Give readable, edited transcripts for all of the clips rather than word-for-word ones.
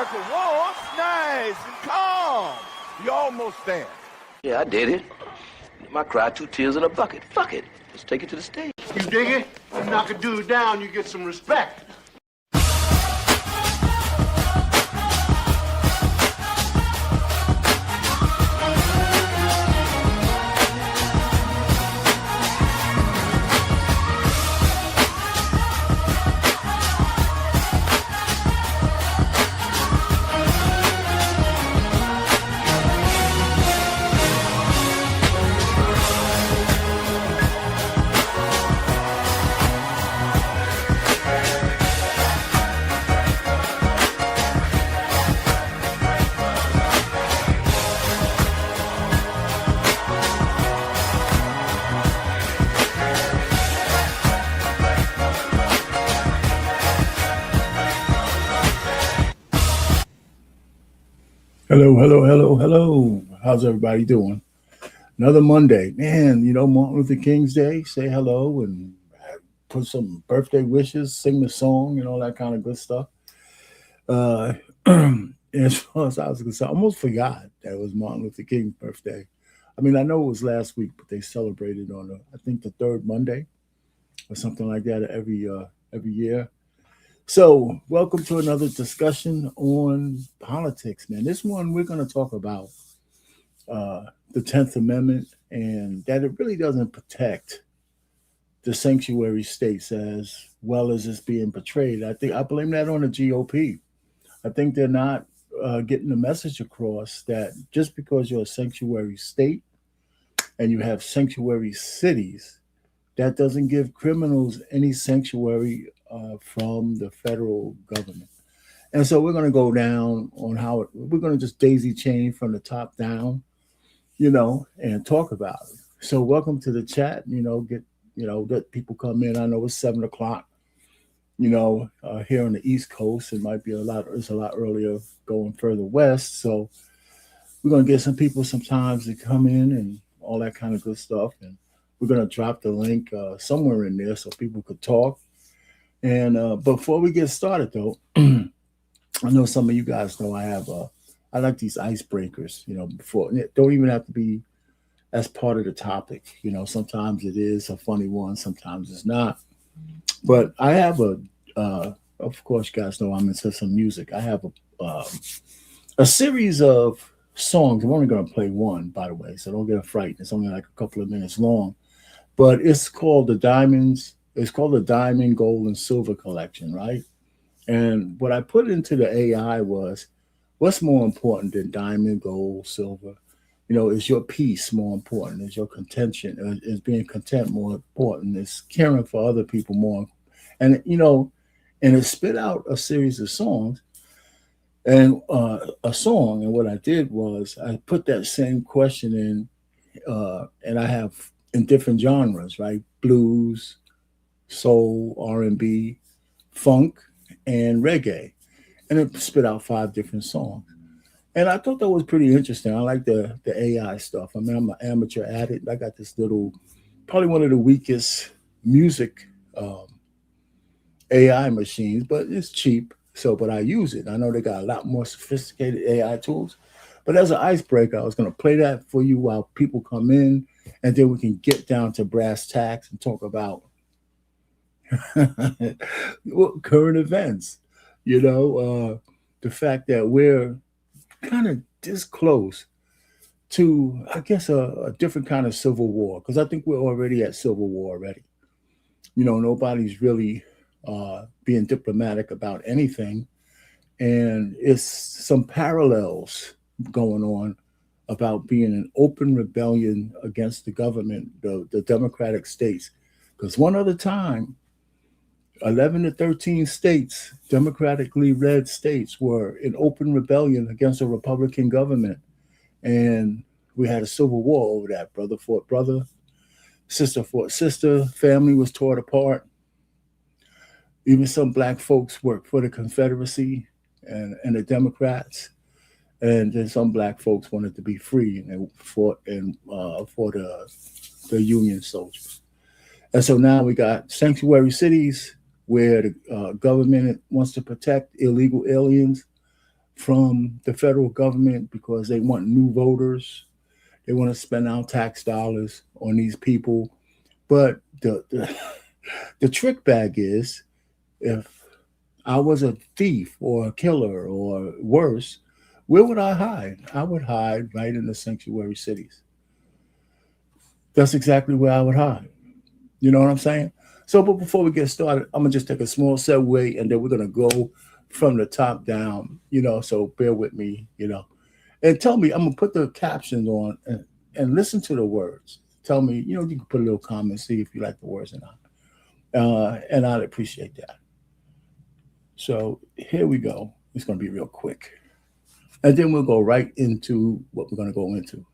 America was nice and calm. You almost there. Yeah, I did it. I cried 2 tears in a bucket. Fuck it. Let's take it to the stage. You dig it? You knock a dude down, you get some respect. Hello. How's everybody doing? Another Monday. Man, Martin Luther King's Day. Say hello and put some birthday wishes, sing the song, and all that kind of good stuff. As far as I was concerned, I almost forgot that it was Martin Luther King's birthday. I mean, I know it was last week, but they celebrated on, I think, the third Monday or something like that every year. So, welcome to another discussion on politics, man. This one, we're going to talk about the 10th Amendment and that it really doesn't protect the sanctuary states as well as it's being portrayed. I blame that on the GOP. I think they're not getting the message across that just because you're a sanctuary state and you have sanctuary cities, that doesn't give criminals any sanctuary from the federal government. And so we're going to go down on how we're going to just daisy chain from the top down, and talk about it. So welcome to the chat, let people come in. I know it's 7:00, here on the East Coast. It's a lot earlier going further west. So we're going to get some people sometimes to come in and all that kind of good stuff. And we're going to drop the link somewhere in there so people could talk. And before we get started, though, I know some of you guys know I like these icebreakers, before. It don't even have to be as part of the topic. Sometimes it is a funny one, sometimes it's not. But I have of course, you guys know I'm into some music. I have a series of songs. I'm only going to play one, by the way, so don't get frightened. It's only like a couple of minutes long. But it's called the Diamond, Gold, and Silver Collection, right? And what I put into the AI was, what's more important than diamond, gold, silver? Is your peace more important? Is your contention? Is being content more important? Is caring for other people more? And, and it spit out a series of songs and a song. And what I did was I put that same question in, and I have in different genres, right? Blues, soul, R&B, funk, and reggae. And it spit out 5 different songs. And I thought that was pretty interesting. I like the AI stuff. I mean, I'm an amateur at it. I got this little, probably one of the weakest music AI machines, but it's cheap. But I use it. I know they got a lot more sophisticated AI tools. But as an icebreaker, I was going to play that for you while people come in, and then we can get down to brass tacks and talk about current events. The fact that we're kind of this close to, I guess, a different kind of civil war, because I think we're already at civil war already. Nobody's really being diplomatic about anything. And it's some parallels going on about being an open rebellion against the government, the democratic states. Because one other time, 11 to 13 states, democratically led states, were in open rebellion against a Republican government. And we had a civil war over that. Brother fought brother, sister fought sister, family was torn apart. Even some black folks worked for the Confederacy and the Democrats. And then some black folks wanted to be free, and they fought for the Union soldiers. And so now we got sanctuary cities where the government wants to protect illegal aliens from the federal government because they want new voters. They want to spend our tax dollars on these people. But the trick bag is, if I was a thief or a killer or worse, where would I hide? I would hide right in the sanctuary cities. That's exactly where I would hide. You know what I'm saying? So, but before we get started, I'm going to just take a small segue, and then we're going to go from the top down, so bear with me, and tell me, I'm going to put the captions on and listen to the words. Tell me, you can put a little comment, see if you like the words or not. And I'd appreciate that. So here we go. It's going to be real quick. And then we'll go right into what we're going to go into.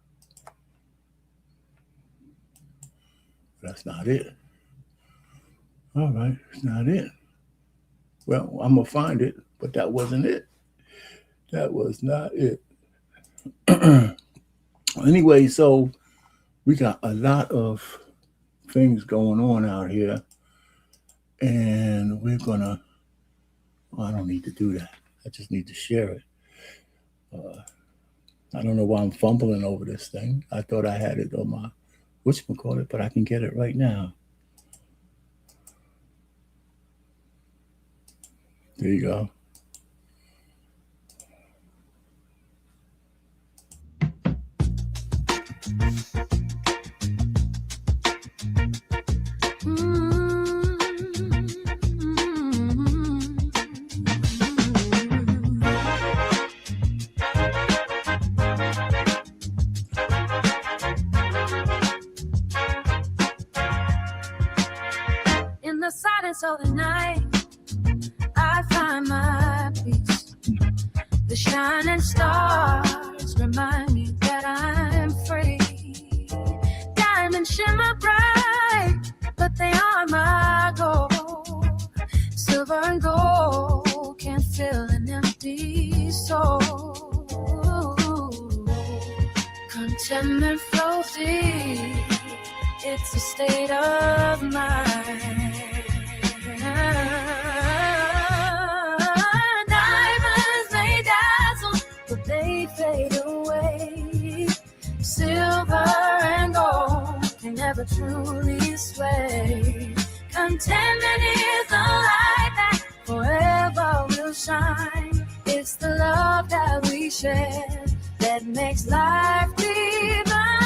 That's not it. All right, it's not it. Well, I'm going to find it, but that wasn't it. That was not it. Anyway, so we got a lot of things going on out here, and we're going to, I don't need to do that. I just need to share it. I don't know why I'm fumbling over this thing. I thought I had it on my whatchamacallit, but I can get it right now. There you go. In the silence of the night, I find my peace. The shining stars remind me that I'm free. Diamonds shimmer bright, but they are my gold. Silver and gold can't fill an empty soul. Contentment flows deep. It's a state of mind. Diamonds may dazzle, but they fade away. Silver and gold can never truly sway. Contentment is the light that forever will shine. It's the love that we share that makes life divine.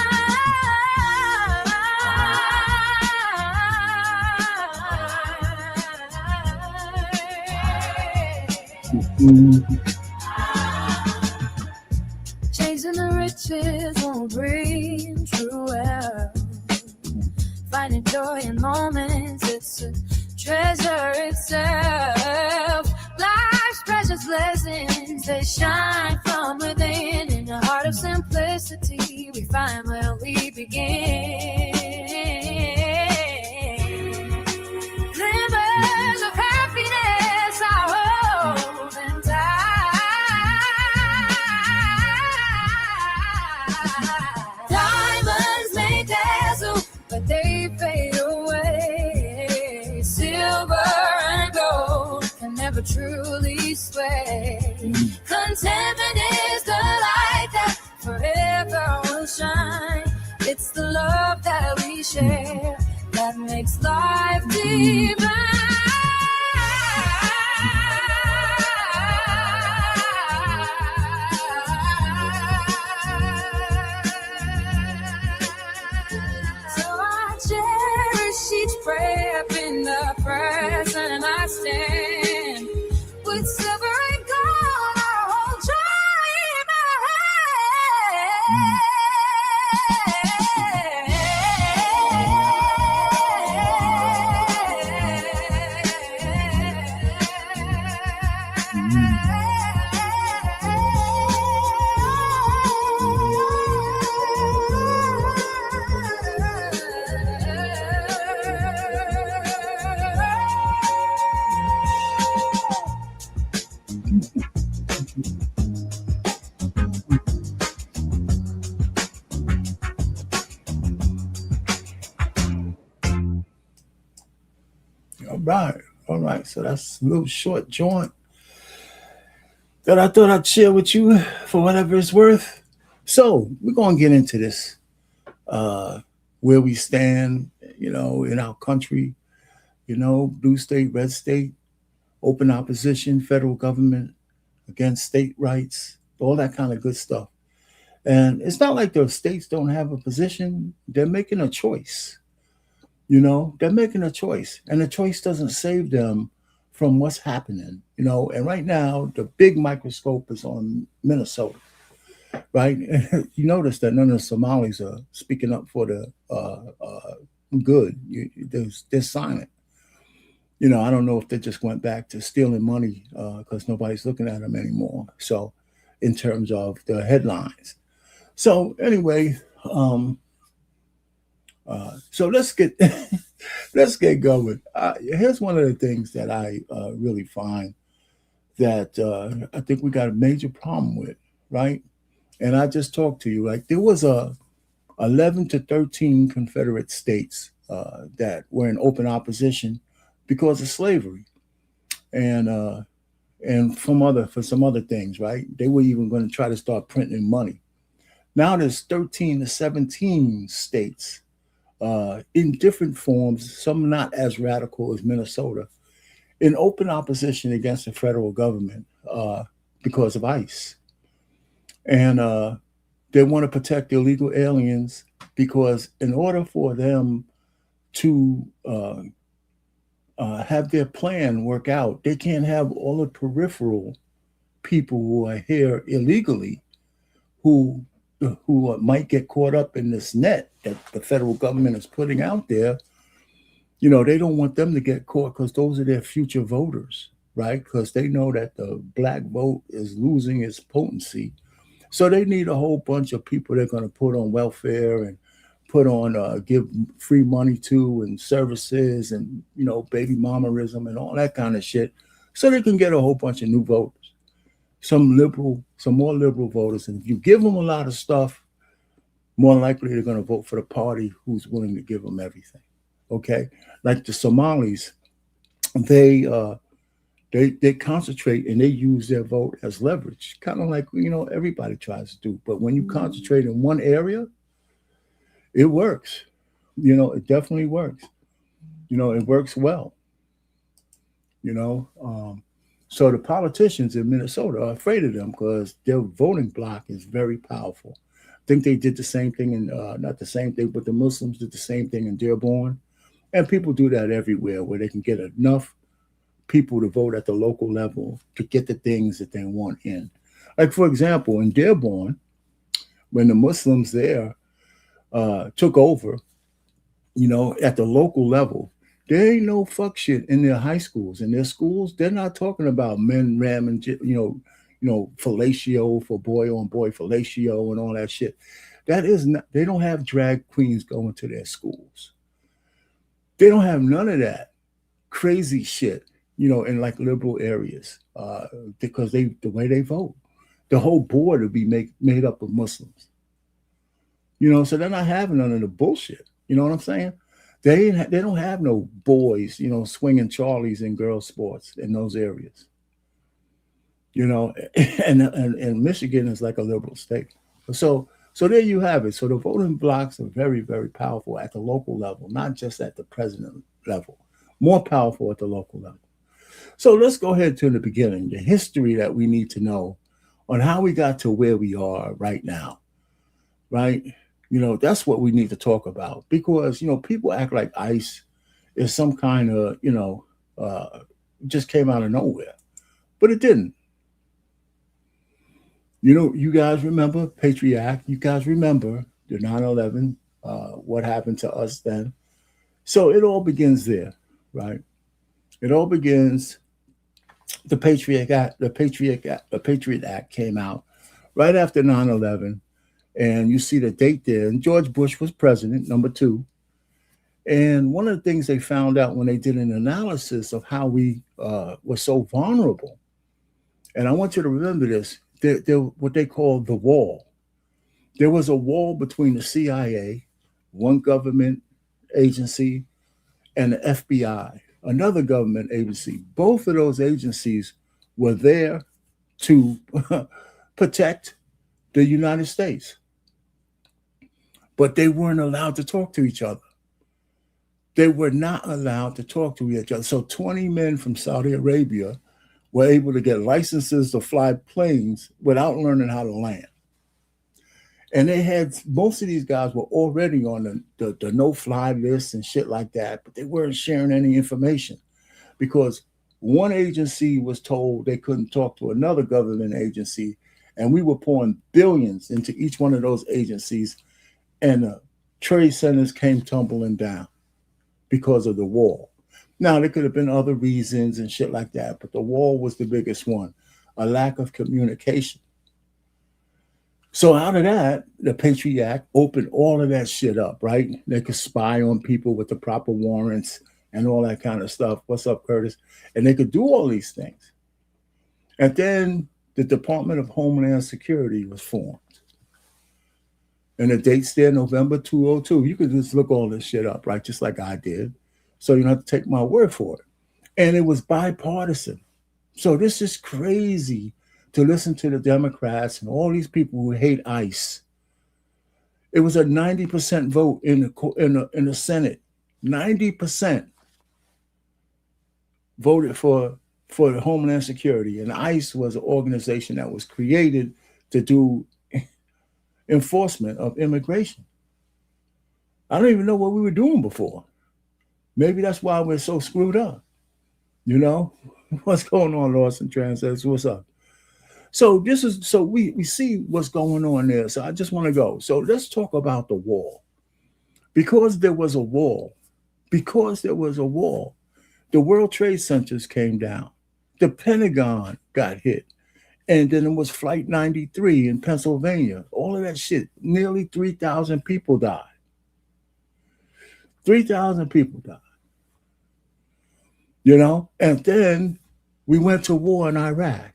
Chasing the riches won't bring true wealth. Finding joy in moments, it's a treasure itself. Life's precious blessings, they shine from within. In the heart of simplicity, we find where we begin. Glimmers of happiness are holding tight. Diamonds may dazzle, but they fade away. Silver and gold can never truly sway. Contentment is the light that forever will shine. It's the love that we share that makes life divine. So I cherish each breath in the present I stand. With silver and gold, I hold joy in my hand. All right. So that's a little short joint. that I thought I'd share with you for whatever it's worth. So we're gonna get into this, uh, where we stand, in our country, blue state, red state, open opposition, federal government against state rights, all that kind of good stuff. And it's not like the states don't have a position; they're making a choice. They're making a choice, and the choice doesn't save them from what's happening. And right now the big microscope is on Minnesota, right? You notice that none of the Somalis are speaking up for the good. They're silent. I don't know if they just went back to stealing money because nobody's looking at them anymore. So, in terms of the headlines. So anyway, so let's get let's get going. Here's one of the things that I really find that I think we got a major problem with, right? And I just talked to you, like there was 11 to 13 Confederate states that were in open opposition because of slavery, and for some other things, right? They were even going to try to start printing money. Now there's 13 to 17 states in different forms, some not as radical as Minnesota, in open opposition against the federal government because of ICE. And they want to protect illegal aliens because in order for them to have their plan work out, they can't have all the peripheral people who are here illegally who might get caught up in this net that the federal government is putting out there. They don't want them to get caught because those are their future voters, right? Because they know that the black vote is losing its potency. So they need a whole bunch of people they're going to put on welfare and put on, give free money to and services and, baby mamaism and all that kind of shit. So they can get a whole bunch of new voters. Some more liberal voters. And if you give them a lot of stuff, more likely they're going to vote for the party who's willing to give them everything. Okay? Like the Somalis, they concentrate and they use their vote as leverage, kind of like, everybody tries to do. But when you concentrate in one area, it works. It definitely works. It works well. So the politicians in Minnesota are afraid of them because their voting bloc is very powerful. I think they did the same thing in, not the same thing, but the Muslims did the same thing in Dearborn. And people do that everywhere where they can get enough people to vote at the local level to get the things that they want in. Like, for example, in Dearborn, when the Muslims there took over, at the local level, there ain't no fuck shit in their high schools. In their schools, they're not talking about men ramming, fellatio for boy on boy fellatio and all that shit. That is not, they don't have drag queens going to their schools. They don't have none of that crazy shit, in like liberal areas, because the way they vote, the whole board would be made up of Muslims. So they're not having none of the bullshit. You know what I'm saying? They don't have no boys, swinging Charlies in girls' sports in those areas. And Michigan is like a liberal state. So there you have it. So the voting blocks are very, very powerful at the local level, not just at the president level, more powerful at the local level. So let's go ahead to the beginning, the history that we need to know on how we got to where we are right now, right? That's what we need to talk about because, people act like ICE is some kind of, just came out of nowhere, but it didn't. You guys remember Patriot Act. You guys remember the 9/11, what happened to us then. So it all begins there, right? It all begins, the Patriot Act came out right after 9/11. And you see the date there. And George Bush was president, number 2. And one of the things they found out when they did an analysis of how we were so vulnerable, and I want you to remember this, what they call the wall. There was a wall between the CIA, one government agency, and the FBI, another government agency. Both of those agencies were there to protect the United States. But they weren't allowed to talk to each other. They were not allowed to talk to each other. So 20 men from Saudi Arabia were able to get licenses to fly planes without learning how to land. And they had, most of these guys were already on the no-fly list and shit like that, but they weren't sharing any information because one agency was told they couldn't talk to another government agency, and we were pouring billions into each one of those agencies, and the trade centers came tumbling down because of the wall. Now, there could have been other reasons and shit like that, but the wall was the biggest one, a lack of communication. So out of that, the Patriot Act opened all of that shit up, right? They could spy on people with the proper warrants and all that kind of stuff. What's up, Curtis? And they could do all these things. And then the Department of Homeland Security was formed. And the date's there, November 2002. You could just look all this shit up, right? Just like I did. So you don't have to take my word for it. And it was bipartisan. So this is crazy to listen to the Democrats and all these people who hate ICE. It was a 90% vote in the Senate. 90% voted for the Homeland Security. And ICE was an organization that was created to do enforcement of immigration. I don't even know what we were doing before. Maybe that's why we're so screwed up. You know? What's going on, Lost and Translators? What's up? So we see what's going on there. So I just want to go. So let's talk about the wall. Because there was a wall, the World Trade Centers came down. The Pentagon got hit. And then it was Flight 93 in Pennsylvania. All of that shit. Nearly 3,000 people died. 3,000 people died. You know? And then we went to war in Iraq.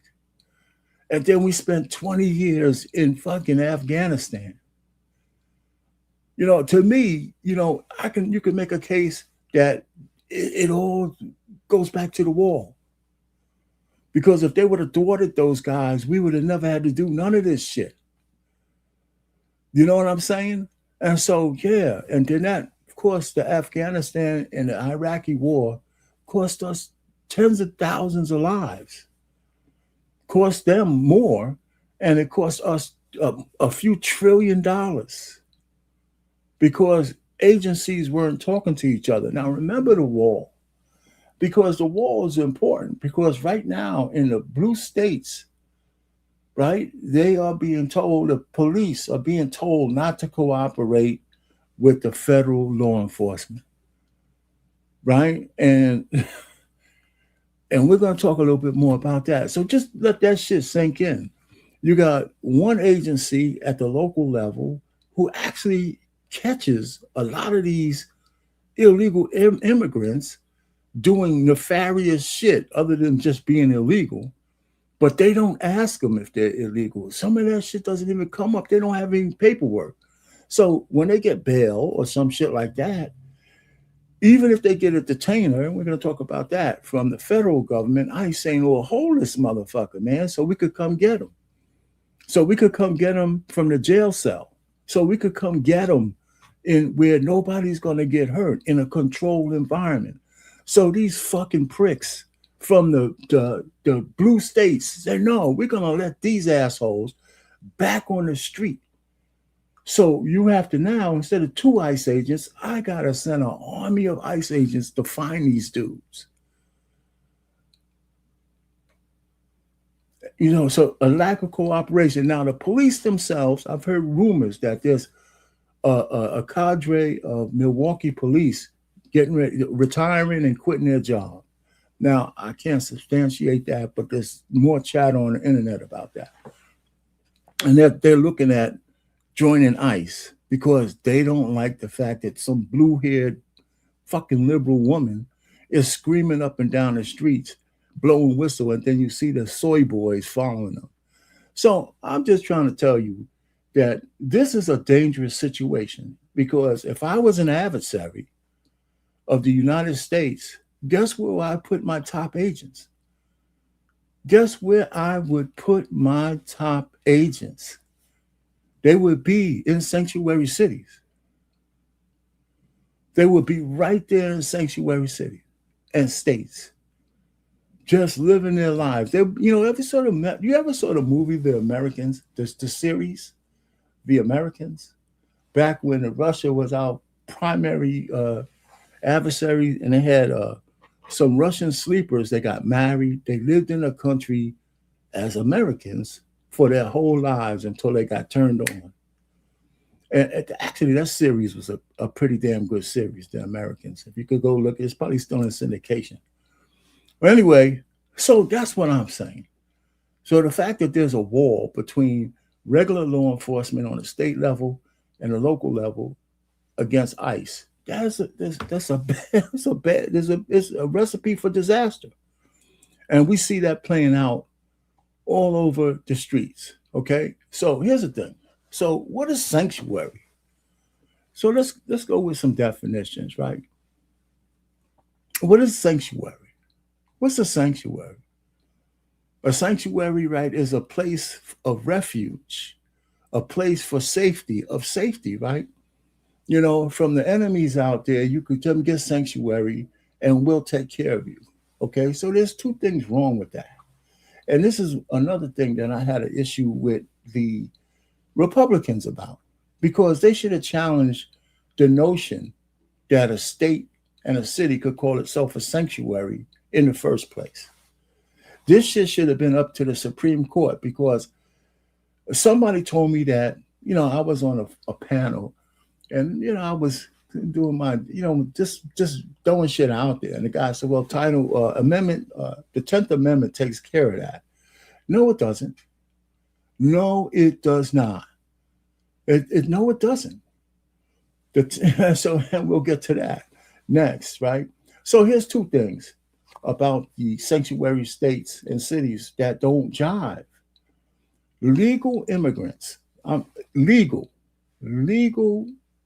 And then we spent 20 years in fucking Afghanistan. You know, to me, you know, you can make a case that it all goes back to the wall. Because if they would have thwarted those guys, we would have never had to do none of this shit. You know what I'm saying? And so, yeah. And then that, of course, the Afghanistan and the Iraqi war cost us tens of thousands of lives. Cost them more, and it cost us a few $1 trillion because agencies weren't talking to each other. Now, remember the wall, because the wall is important, because right now in the blue states, right, they are being told, the police are being told not to cooperate with the federal law enforcement, right? And we're going to talk a little bit more about that. So just let that shit sink in. You got one agency at the local level who actually catches a lot of these illegal immigrants doing nefarious shit other than just being illegal, but they don't ask them if they're illegal. Some of that shit doesn't even come up. They don't have any paperwork. So when they get bail or some shit like that, even if they get a detainer, and we're going to talk about that, from the federal government, I ain't saying, well, hold this motherfucker, man, so we could come get him. So we could come get him from the jail cell. So we could come get him in where nobody's going to get hurt, in a controlled environment. So these fucking pricks from the blue states say, no, we're going to let these assholes back on the street. So you have to now, instead of 2 ICE agents, I got to send an army of ICE agents to find these dudes. You know, so a lack of cooperation. Now, the police themselves, I've heard rumors that there's a cadre of Milwaukee police getting ready, retiring and quitting their job. Now, I can't substantiate that, but there's more chat on the internet about that. And they're looking at joining ICE because they don't like the fact that some blue-haired fucking liberal woman is screaming up and down the streets, blowing whistle, and then you see the soy boys following them. So I'm just trying to tell you that this is a dangerous situation, because if I was an adversary of the United States, guess where I put my top agents? Guess where I would put my top agents? They would be in sanctuary cities. They would be right there in sanctuary cities and states, just living their lives. They, you ever saw the movie The Americans, the series, The Americans, back when Russia was our primary adversary, and they had some Russian sleepers. They got married. They lived in the country as Americans for their whole lives until they got turned on. And actually, that series was a pretty damn good series, The Americans. If you could go look, it's probably still in syndication. But anyway, so that's what I'm saying. So the fact that there's a wall between regular law enforcement on the state level and the local level against ICE, it's a recipe for disaster. And we see that playing out all over the streets. Okay, so here's the thing. So what is sanctuary? So let's go with some definitions, right? What is sanctuary? What's a sanctuary? A sanctuary, right, is a place of refuge, a place for safety, right? You know, from the enemies out there, you could come get sanctuary and we'll take care of you. Okay, so there's two things wrong with that. And this is another thing that I had an issue with the Republicans about, because they should have challenged the notion that a state and a city could call itself a sanctuary in the first place. This shit should have been up to the Supreme Court, because somebody told me that, you know, I was on a panel and, you know, I was doing my, you know, just throwing shit out there. And the guy said, well, amendment, the 10th Amendment takes care of that. No, it doesn't. No, it does not. No, it doesn't. So we'll get to that next, right? So here's two things about the sanctuary states and cities that don't jive. Legal immigrants, legal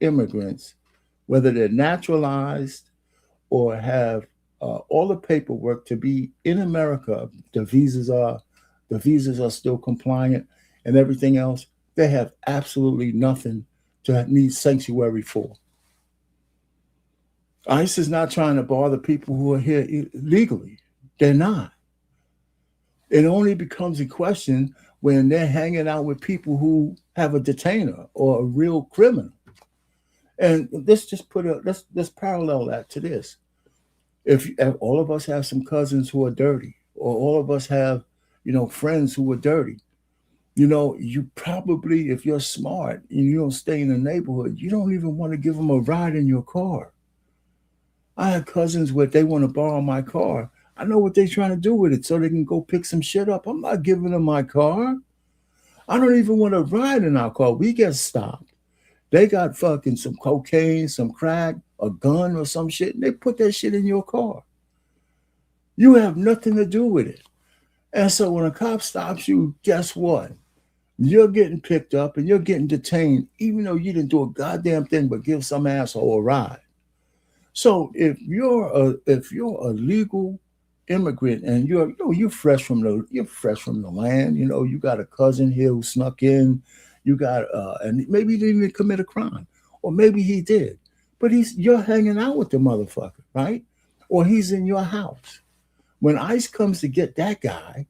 immigrants, whether they're naturalized or have all the paperwork to be in America, the visas are still compliant and everything else, they have absolutely nothing to need sanctuary for. ICE is not trying to bother people who are here legally. They're not. It only becomes a question when they're hanging out with people who have a detainer or a real criminal. And let's parallel that to this. If all of us have some cousins who are dirty, or all of us have, you know, friends who are dirty, you know, you probably, if you're smart and you don't stay in the neighborhood, you don't even want to give them a ride in your car. I have cousins where they want to borrow my car. I know what they're trying to do with it so they can go pick some shit up. I'm not giving them my car. I don't even want to ride in our car. We get stopped. They got fucking some cocaine, some crack, a gun or some shit, and they put that shit in your car. You have nothing to do with it. And so when a cop stops you, guess what? You're getting picked up and you're getting detained, even though you didn't do a goddamn thing but give some asshole a ride. So if you're a legal immigrant and you're fresh from the land, you know, you got a cousin here who snuck in, you got and maybe he didn't even commit a crime, or maybe he did, but you're hanging out with the motherfucker, right? Or he's in your house. When ICE comes to get that guy,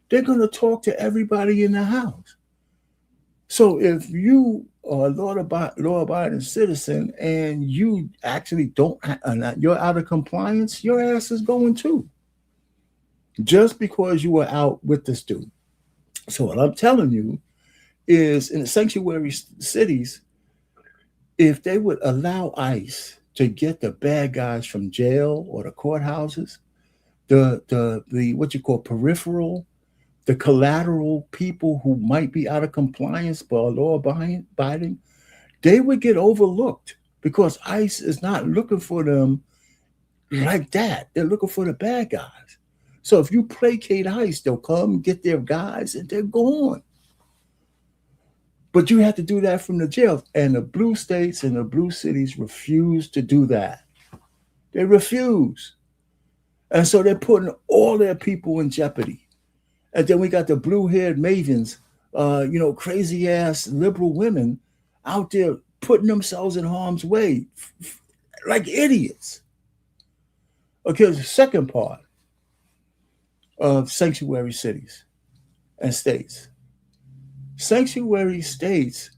they're going to talk to everybody in the house. So if you are a law-abiding citizen and you actually you're out of compliance, your ass is going too. Just because you were out with this dude. So what I'm telling you is, in the sanctuary cities, if they would allow ICE to get the bad guys from jail or the courthouses, the what you call peripheral, the collateral people who might be out of compliance but are law abiding, they would get overlooked because ICE is not looking for them like that. They're looking for the bad guys. So if you placate ICE, they'll come get their guys and they're gone. But you have to do that from the jail. And the blue states and the blue cities refuse to do that. They refuse. And so they're putting all their people in jeopardy. And then we got the blue-haired mavens, crazy ass liberal women out there putting themselves in harm's way like idiots. Okay, the second part of sanctuary cities and states. Sanctuary states,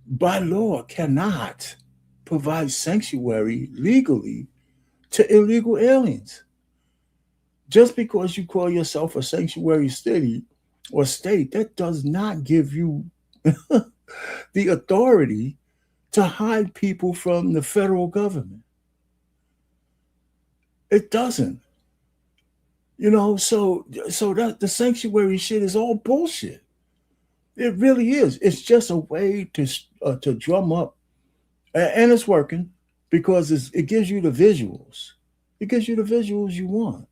by law, cannot provide sanctuary legally to illegal aliens. Just because you call yourself a sanctuary city or state, that does not give you the authority to hide people from the federal government. It doesn't. So that the sanctuary shit is all bullshit. It really is. It's just a way to drum up, and it's working because it gives you the visuals. It gives you the visuals you want.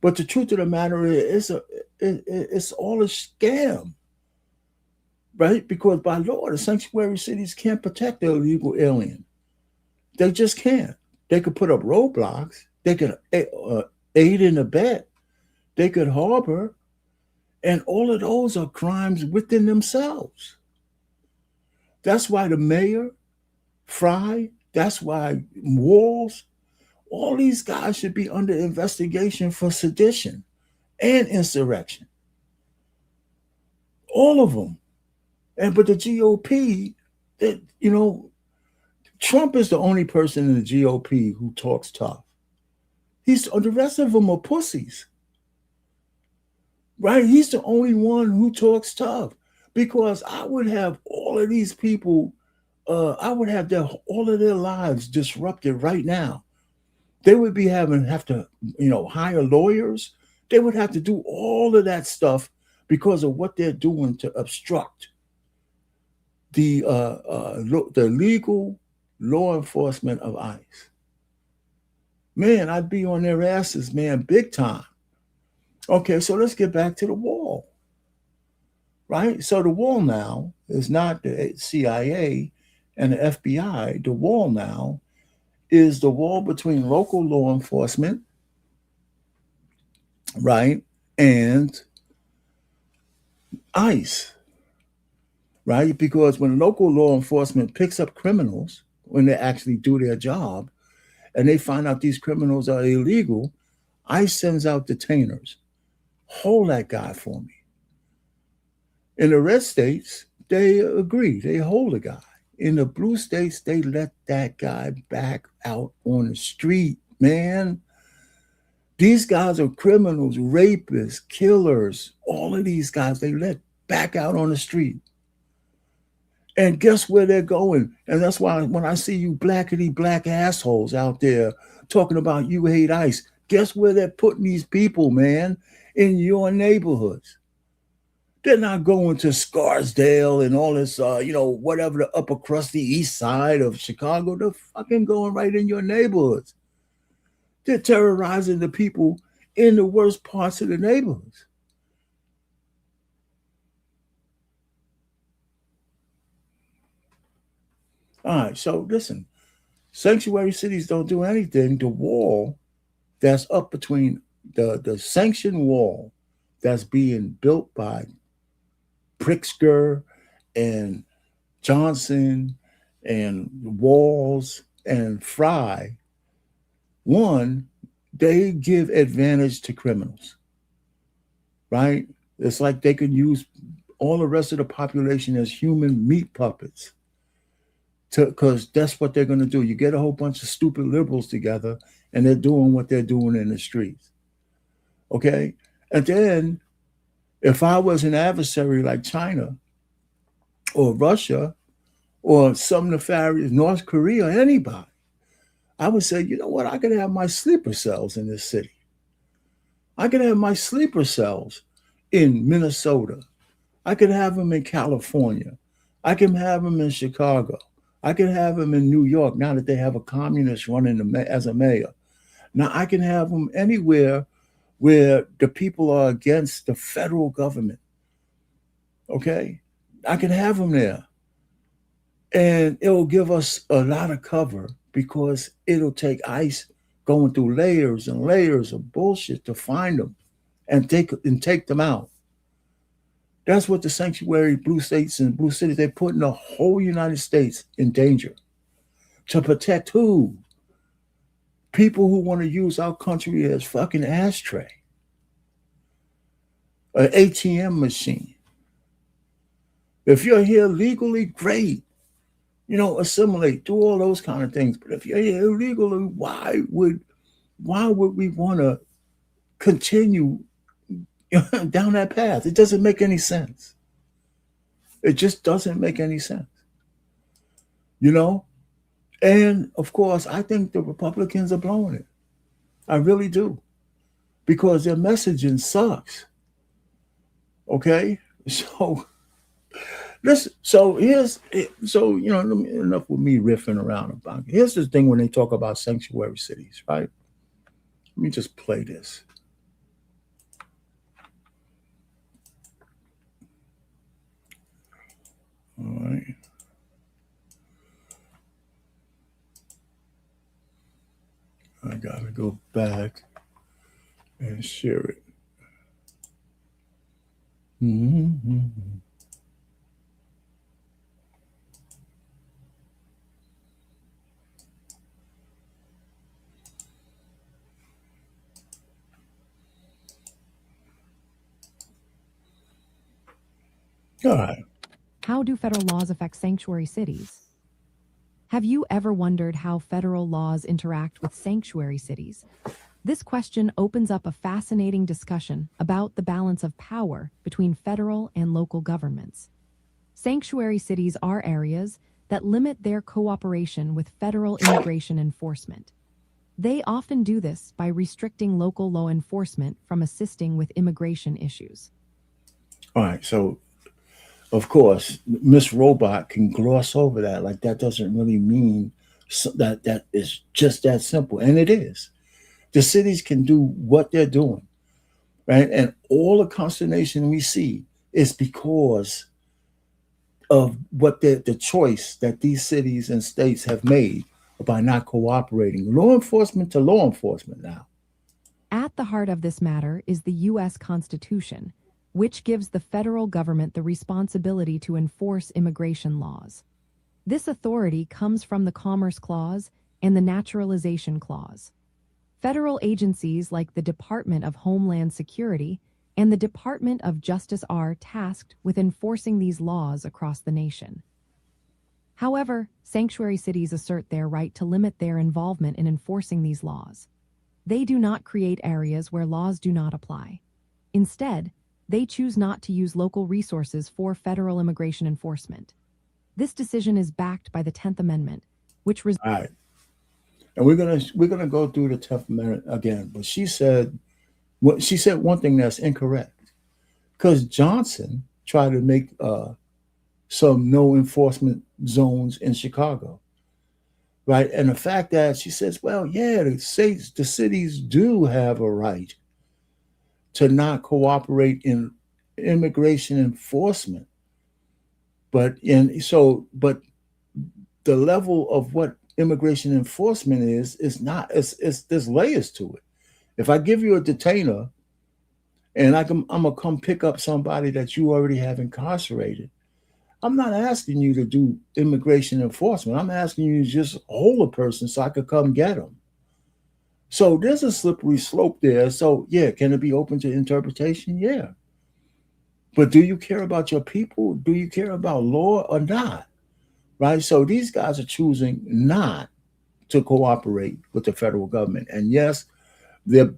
But the truth of the matter is, it's all a scam, right? Because by law, the sanctuary cities can't protect the illegal alien. They just can't. They could put up roadblocks. They could aid and abet. They could harbor. And all of those are crimes within themselves. That's why the mayor, Fry, that's why Walls, all these guys should be under investigation for sedition and insurrection. All of them. But the GOP, Trump is the only person in the GOP who talks tough. The rest of them are pussies. Right? He's the only one who talks tough, because I would have all of these people, I would have all of their lives disrupted right now. They would be have to hire lawyers. They would have to do all of that stuff because of what they're doing to obstruct the legal law enforcement of ICE. Man, I'd be on their asses, man, big time. Okay, so let's get back to the wall, right? So the wall now is not the CIA and the FBI. The wall now is the wall between local law enforcement, right, and ICE, right? Because when local law enforcement picks up criminals, when they actually do their job, and they find out these criminals are illegal, ICE sends out detainers. Hold that guy for me. In the red states, they agree. They hold the guy. In the blue states, they let that guy back out on the street, man. These guys are criminals, rapists, killers. All of these guys, they let back out on the street. And guess where they're going? And that's why when I see you blackety black assholes out there talking about you hate ICE, guess where they're putting these people, man? In your neighborhoods. They're not going to Scarsdale and all this, whatever, the upper crusty east side of Chicago. They're fucking going right in your neighborhoods. They're terrorizing the people in the worst parts of the neighborhoods. All right, so listen, sanctuary cities don't do anything. The wall that's up between the sanctioned wall that's being built by Pritzker and Johnson and Walls and Fry, one, they give advantage to criminals, right? It's like they could use all the rest of the population as human meat puppets, because that's what they're going to do. You get a whole bunch of stupid liberals together and they're doing what they're doing in the streets. Okay? And then if I was an adversary like China or Russia or some nefarious North Korea, anybody, I would say, you know what? I could have my sleeper cells in this city. I could have my sleeper cells in Minnesota. I could have them in California. I can have them in Chicago. I can have them in New York now that they have a communist running as a mayor. Now I can have them anywhere where the people are against the federal government. Okay? I can have them there. And it will give us a lot of cover because it'll take ICE going through layers and layers of bullshit to find them and take them out. That's what the sanctuary blue states and blue cities, they're putting the whole United States in danger. To protect who? People who want to use our country as fucking ashtray. An ATM machine. If you're here legally, great. Assimilate, do all those kind of things. But if you're here illegally, why would we want to continue down that path? It doesn't make any sense. It just doesn't make any sense. And of course, I think the Republicans are blowing it. I really do. Because their messaging sucks. Okay? So enough with me riffing around about it. Here's the thing when they talk about sanctuary cities, right? Let me just play this. All right. I gotta go back and share it. Mm-hmm. All right. How do federal laws affect sanctuary cities? Have you ever wondered how federal laws interact with sanctuary cities? This question opens up a fascinating discussion about the balance of power between federal and local governments. Sanctuary cities are areas that limit their cooperation with federal immigration enforcement. They often do this by restricting local law enforcement from assisting with immigration issues. All right, so of course, Miss Robot can gloss over that. Like that doesn't really mean that is just that simple. And it is. The cities can do what they're doing, right? And all the consternation we see is because of what the choice that these cities and states have made by not cooperating. Law enforcement to law enforcement now. At the heart of this matter is the U.S. Constitution, which gives the federal government the responsibility to enforce immigration laws. This authority comes from the Commerce Clause and the Naturalization Clause. Federal agencies like the Department of Homeland Security and the Department of Justice are tasked with enforcing these laws across the nation. However, sanctuary cities assert their right to limit their involvement in enforcing these laws. They do not create areas where laws do not apply. Instead, they choose not to use local resources for federal immigration enforcement. This decision is backed by the 10th Amendment, which All right. And we're gonna go through the 10th Amendment again. But she said one thing that's incorrect. Because Johnson tried to make some no enforcement zones in Chicago. Right. And the fact that she says, well, yeah, the cities do have a right to not cooperate in immigration enforcement. But the level of what immigration enforcement is not, there's layers to it. If I give you a detainer and I'm gonna come pick up somebody that you already have incarcerated, I'm not asking you to do immigration enforcement. I'm asking you to just hold a person so I could come get them. So there's a slippery slope there. So yeah, can it be open to interpretation? Yeah. But do you care about your people? Do you care about law or not? Right? So these guys are choosing not to cooperate with the federal government. And yes, they're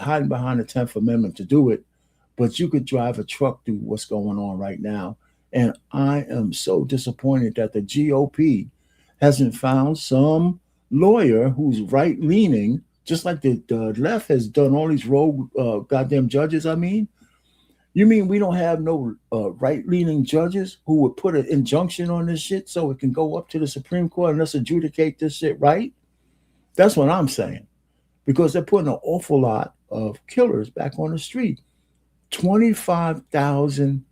hiding behind the 10th Amendment to do it, but you could drive a truck through what's going on right now. And I am so disappointed that the GOP hasn't found some lawyer who's right-leaning, just like the left has done all these rogue goddamn judges. I mean, you mean we don't have no right-leaning judges who would put an injunction on this shit so it can go up to the Supreme Court and let's adjudicate this shit right? That's what I'm saying. Because they're putting an awful lot of killers back on the street. 25,000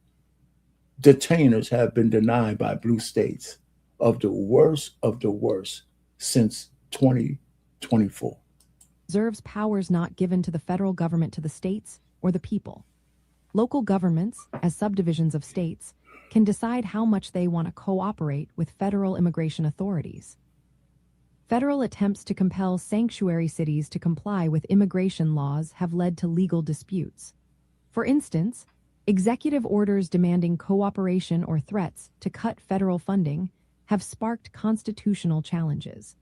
detainers have been denied by blue states of the worst since 2024. Reserves powers not given to the federal government to the states or the people. Local governments, as subdivisions of states, can decide how much they want to cooperate with federal immigration authorities. Federal attempts to compel sanctuary cities to comply with immigration laws have led to legal disputes. For instance, executive orders demanding cooperation or threats to cut federal funding have sparked constitutional challenges.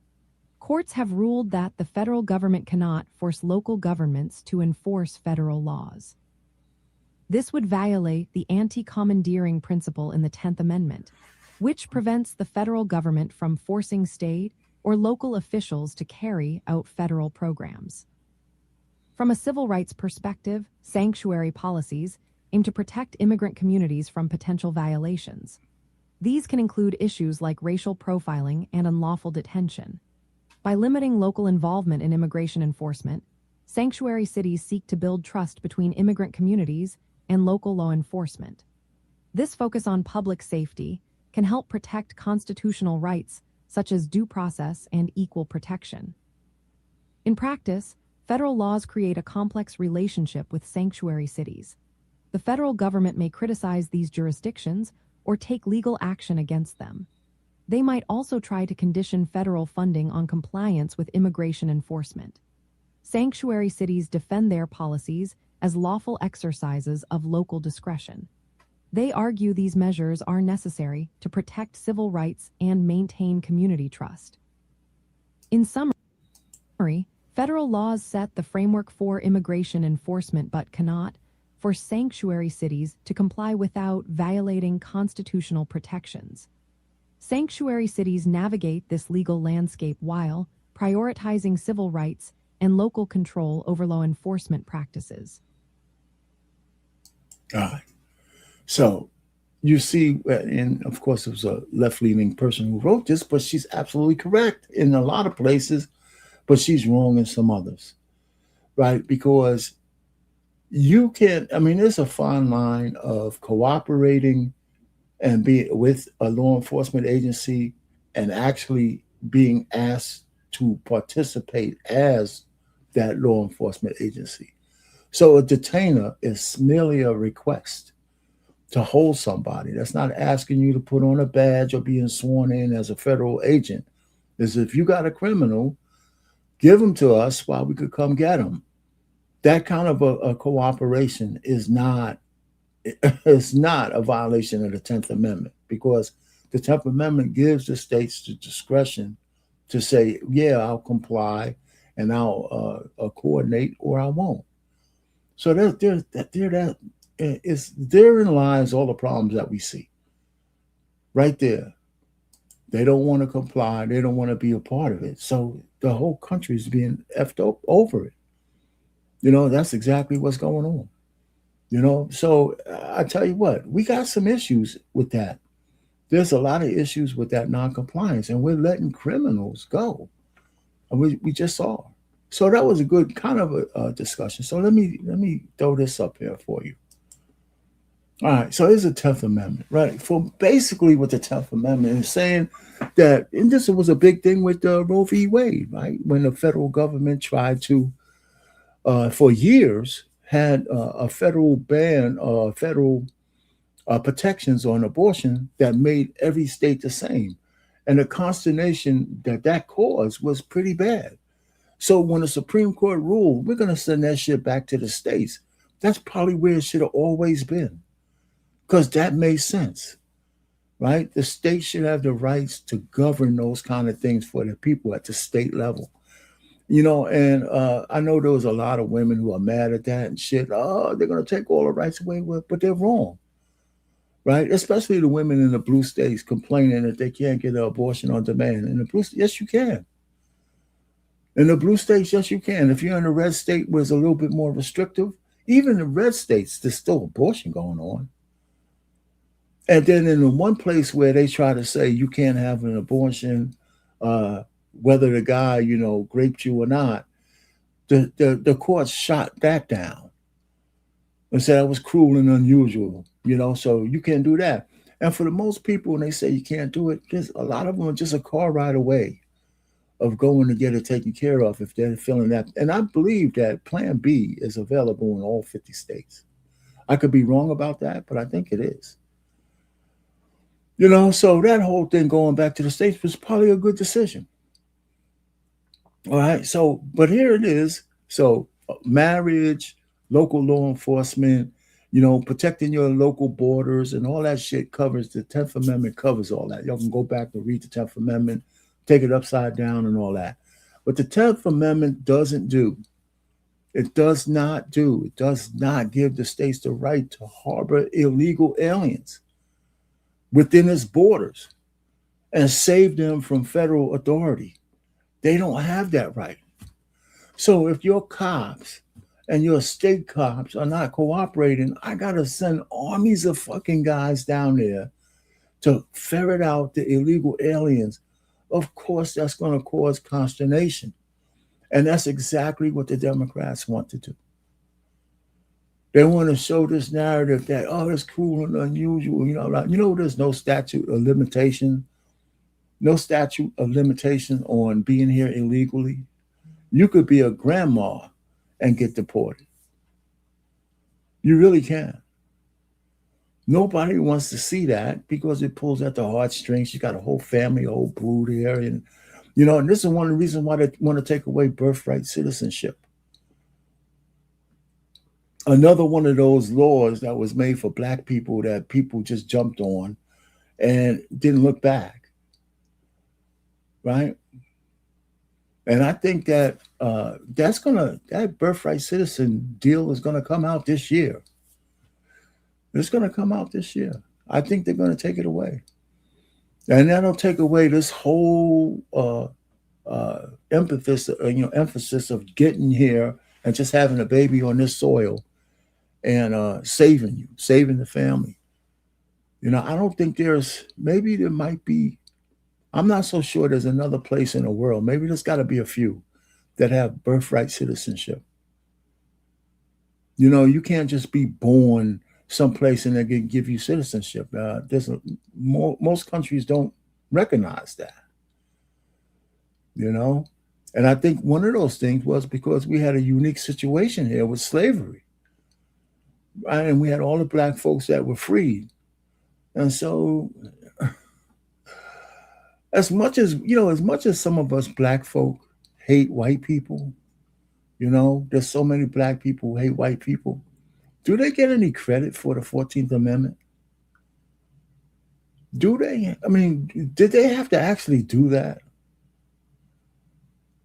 Courts have ruled that the federal government cannot force local governments to enforce federal laws. This would violate the anti-commandeering principle in the 10th Amendment, which prevents the federal government from forcing state or local officials to carry out federal programs. From a civil rights perspective, sanctuary policies aim to protect immigrant communities from potential violations. These can include issues like racial profiling and unlawful detention. By limiting local involvement in immigration enforcement, sanctuary cities seek to build trust between immigrant communities and local law enforcement. This focus on public safety can help protect constitutional rights such as due process and equal protection. In practice, federal laws create a complex relationship with sanctuary cities. The federal government may criticize these jurisdictions or take legal action against them. They might also try to condition federal funding on compliance with immigration enforcement. Sanctuary cities defend their policies as lawful exercises of local discretion. They argue these measures are necessary to protect civil rights and maintain community trust. In summary, federal laws set the framework for immigration enforcement but cannot force sanctuary cities to comply without violating constitutional protections. Sanctuary cities navigate this legal landscape while prioritizing civil rights and local control over law enforcement practices. All right. So you see, and of course, it was a left-leaning person who wrote this, but she's absolutely correct in a lot of places, but she's wrong in some others, right? Because you can't, I mean, there's a fine line of cooperating and be with a law enforcement agency and actually being asked to participate as that law enforcement agency. So a detainer is merely a request to hold somebody. That's not asking you to put on a badge or being sworn in as a federal agent. Is if you got a criminal, give them to us while we could come get them. That kind of a cooperation is not a violation of the 10th Amendment, because the 10th Amendment gives the states the discretion to say, yeah, I'll comply and I'll coordinate or I won't. So therein lies all the problems that we see. Right there. They don't want to comply. They don't want to be a part of it. So the whole country is being effed up over it. You know, that's exactly what's going on. You know, so I tell you what, we got some issues with that. There's a lot of issues with that noncompliance, and we're letting criminals go. And we just saw. So that was a good kind of a discussion. So let me throw this up here for you. All right, so here's the 10th Amendment, right? For basically what the 10th Amendment is saying that, and this was a big thing with Roe v. Wade, right? When the federal government tried to, for years, had a federal ban, federal protections on abortion that made every state the same. And the consternation that caused was pretty bad. So when the Supreme Court ruled, we're going to send that shit back to the states, that's probably where it should have always been, because that made sense, right? The state should have the rights to govern those kind of things for the people at the state level. You know, and I know there was a lot of women who are mad at that and shit. Oh, they're going to take all the rights away, but they're wrong, right? Especially the women in the blue states complaining that they can't get an abortion on demand. In the blue, yes, you can. In the blue states, yes, you can. If you're in a red state where it's a little bit more restrictive, even in the red states, there's still abortion going on. And then in the one place where they try to say you can't have an abortion, whether the guy, you know, raped you or not, the court shot that down and said that was cruel and unusual, you know, so you can't do that. And for the most people, when they say you can't do it, a lot of them are just a car ride away of going to get it taken care of if they're feeling that. And I believe that Plan B is available in all 50 states. I could be wrong about that, but I think it is. So that whole thing going back to the States was probably a good decision. All right. So, but here it is. So, marriage, local law enforcement, protecting your local borders and all that shit covers the 10th Amendment, covers all that. Y'all can go back and read the 10th Amendment, take it upside down and all that. But the 10th Amendment doesn't do, it does not give the states the right to harbor illegal aliens within its borders and save them from federal authority. They don't have that right. So if your cops and your state cops are not cooperating, I got to send armies of fucking guys down there to ferret out the illegal aliens. Of course, that's going to cause consternation. And that's exactly what the Democrats want to do. They want to show this narrative that, oh, it's cool and unusual. There's no statute of limitation. No statute of limitation on being here illegally. You could be a grandma and get deported. You really can. Nobody wants to see that because it pulls at the heartstrings. You got a whole family, a whole brood here. And this is one of the reasons why they want to take away birthright citizenship. Another one of those laws that was made for black people that people just jumped on and didn't look back. Right? And I think that that birthright citizen deal is going to come out this year. It's going to come out this year. I think they're going to take it away. And that'll take away this whole emphasis of getting here and just having a baby on this soil and saving the family. I don't think maybe there might be, I'm not so sure there's another place in the world. Maybe there's got to be a few that have birthright citizenship. You can't just be born someplace and they can give you citizenship. Most countries don't recognize that. And I think one of those things was because we had a unique situation here with slavery, right? And we had all the black folks that were freed. And so as much as some of us black folk hate white people, there's so many black people who hate white people. Do they get any credit for the 14th Amendment? Do they? I mean, did they have to actually do that?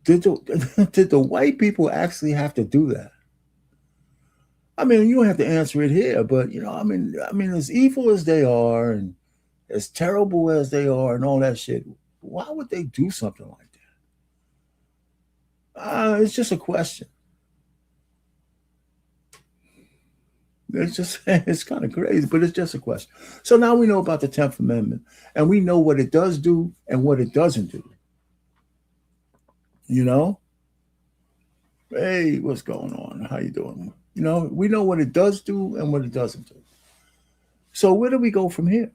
Did the white people actually have to do that? I mean, you don't have to answer it here, but I mean, as evil as they are and as terrible as they are and all that shit, why would they do something like that? It's just a question. It's kind of crazy, but it's just a question. So now we know about the 10th Amendment, and we know what it does do and what it doesn't do. Hey, what's going on? How you doing? We know what it does do and what it doesn't do. So where do we go from here?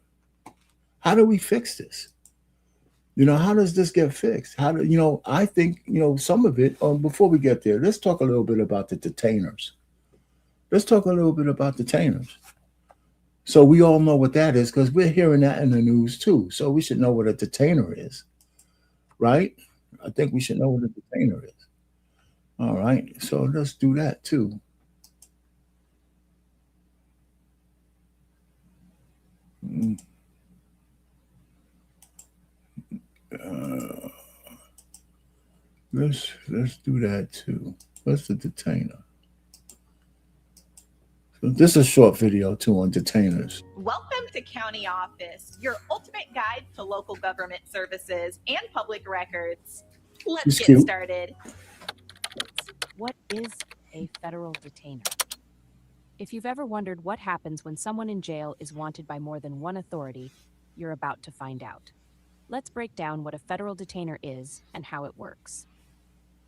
How do we fix this? How does this get fixed? I think, some of it, before we get there, let's talk a little bit about the detainers. So we all know what that is because we're hearing that in the news too. So we should know what a detainer is, right? I think we should know what a detainer is. All right, so let's do that too. Let's do that too. What's the detainer? So this is a short video too on detainers. Welcome to County Office, your ultimate guide to local government services and public records. Let's get started. What is a federal detainer? If you've ever wondered what happens when someone in jail is wanted by more than one authority, you're about to find out. Let's break down what a federal detainer is and how it works.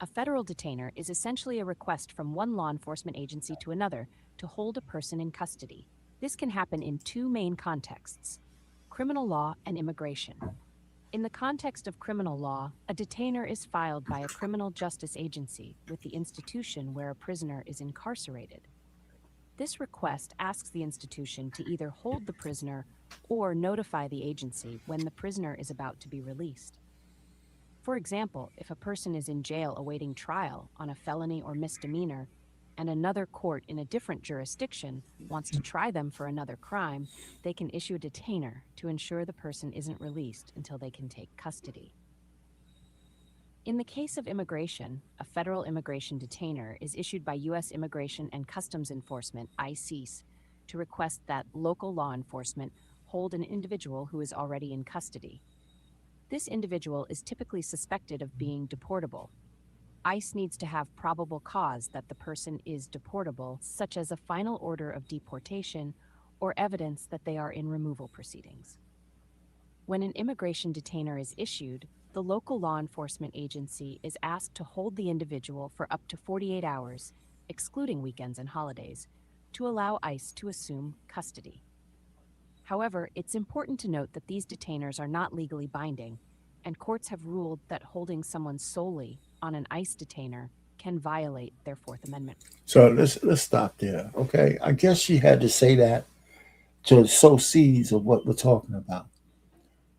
A federal detainer is essentially a request from one law enforcement agency to another to hold a person in custody. This can happen in two main contexts: criminal law and immigration. In the context of criminal law, a detainer is filed by a criminal justice agency with the institution where a prisoner is incarcerated. This request asks the institution to either hold the prisoner or notify the agency when the prisoner is about to be released. For example, if a person is in jail awaiting trial on a felony or misdemeanor, and another court in a different jurisdiction wants to try them for another crime, they can issue a detainer to ensure the person isn't released until they can take custody. In the case of immigration, a federal immigration detainer is issued by U.S. Immigration and Customs Enforcement, ICE, to request that local law enforcement hold an individual who is already in custody. This individual is typically suspected of being deportable. ICE needs to have probable cause that the person is deportable, such as a final order of deportation or evidence that they are in removal proceedings. When an immigration detainer is issued, the local law enforcement agency is asked to hold the individual for up to 48 hours, excluding weekends and holidays, to allow ICE to assume custody. However, it's important to note that these detainers are not legally binding, and courts have ruled that holding someone solely on an ICE detainer can violate their Fourth Amendment. So let's stop there, okay? I guess she had to say that to sow seeds of what we're talking about.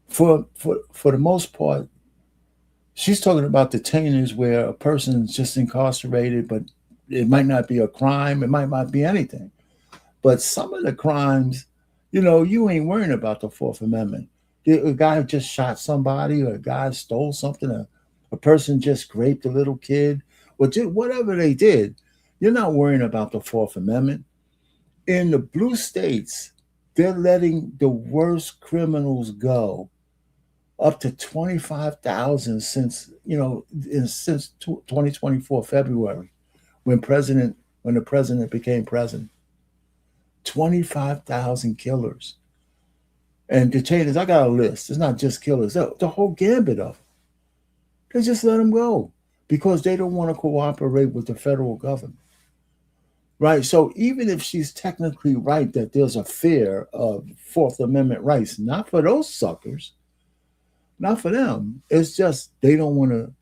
For the most part, she's talking about detainers where a person's just incarcerated, but it might not be a crime, it might not be anything. But some of the crimes, you ain't worrying about the Fourth Amendment. A guy just shot somebody, or a guy stole something, a person just raped a little kid, or did whatever they did, you're not worrying about the Fourth Amendment. In the blue states, they're letting the worst criminals go, up to 25,000 since 2024 February, when the president became president. 25,000 killers. And detainers, I got a list. It's not just killers, the whole gambit of them. They just let them go because they don't want to cooperate with the federal government. Right? So even if she's technically right that there's a fear of Fourth Amendment rights, not for those suckers, not for them. It's just they don't want to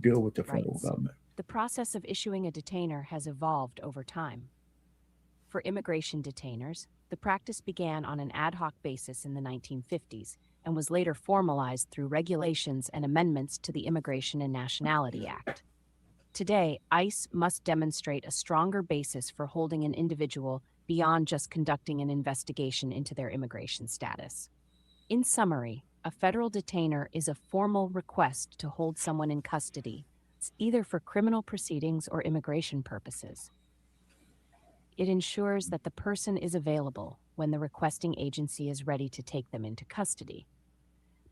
deal with the federal government. The process of issuing a detainer has evolved over time. For immigration detainers, the practice began on an ad hoc basis in the 1950s and was later formalized through regulations and amendments to the Immigration and Nationality Act. Today, ICE must demonstrate a stronger basis for holding an individual beyond just conducting an investigation into their immigration status. In summary, a federal detainer is a formal request to hold someone in custody, either for criminal proceedings or immigration purposes. It ensures that the person is available when the requesting agency is ready to take them into custody.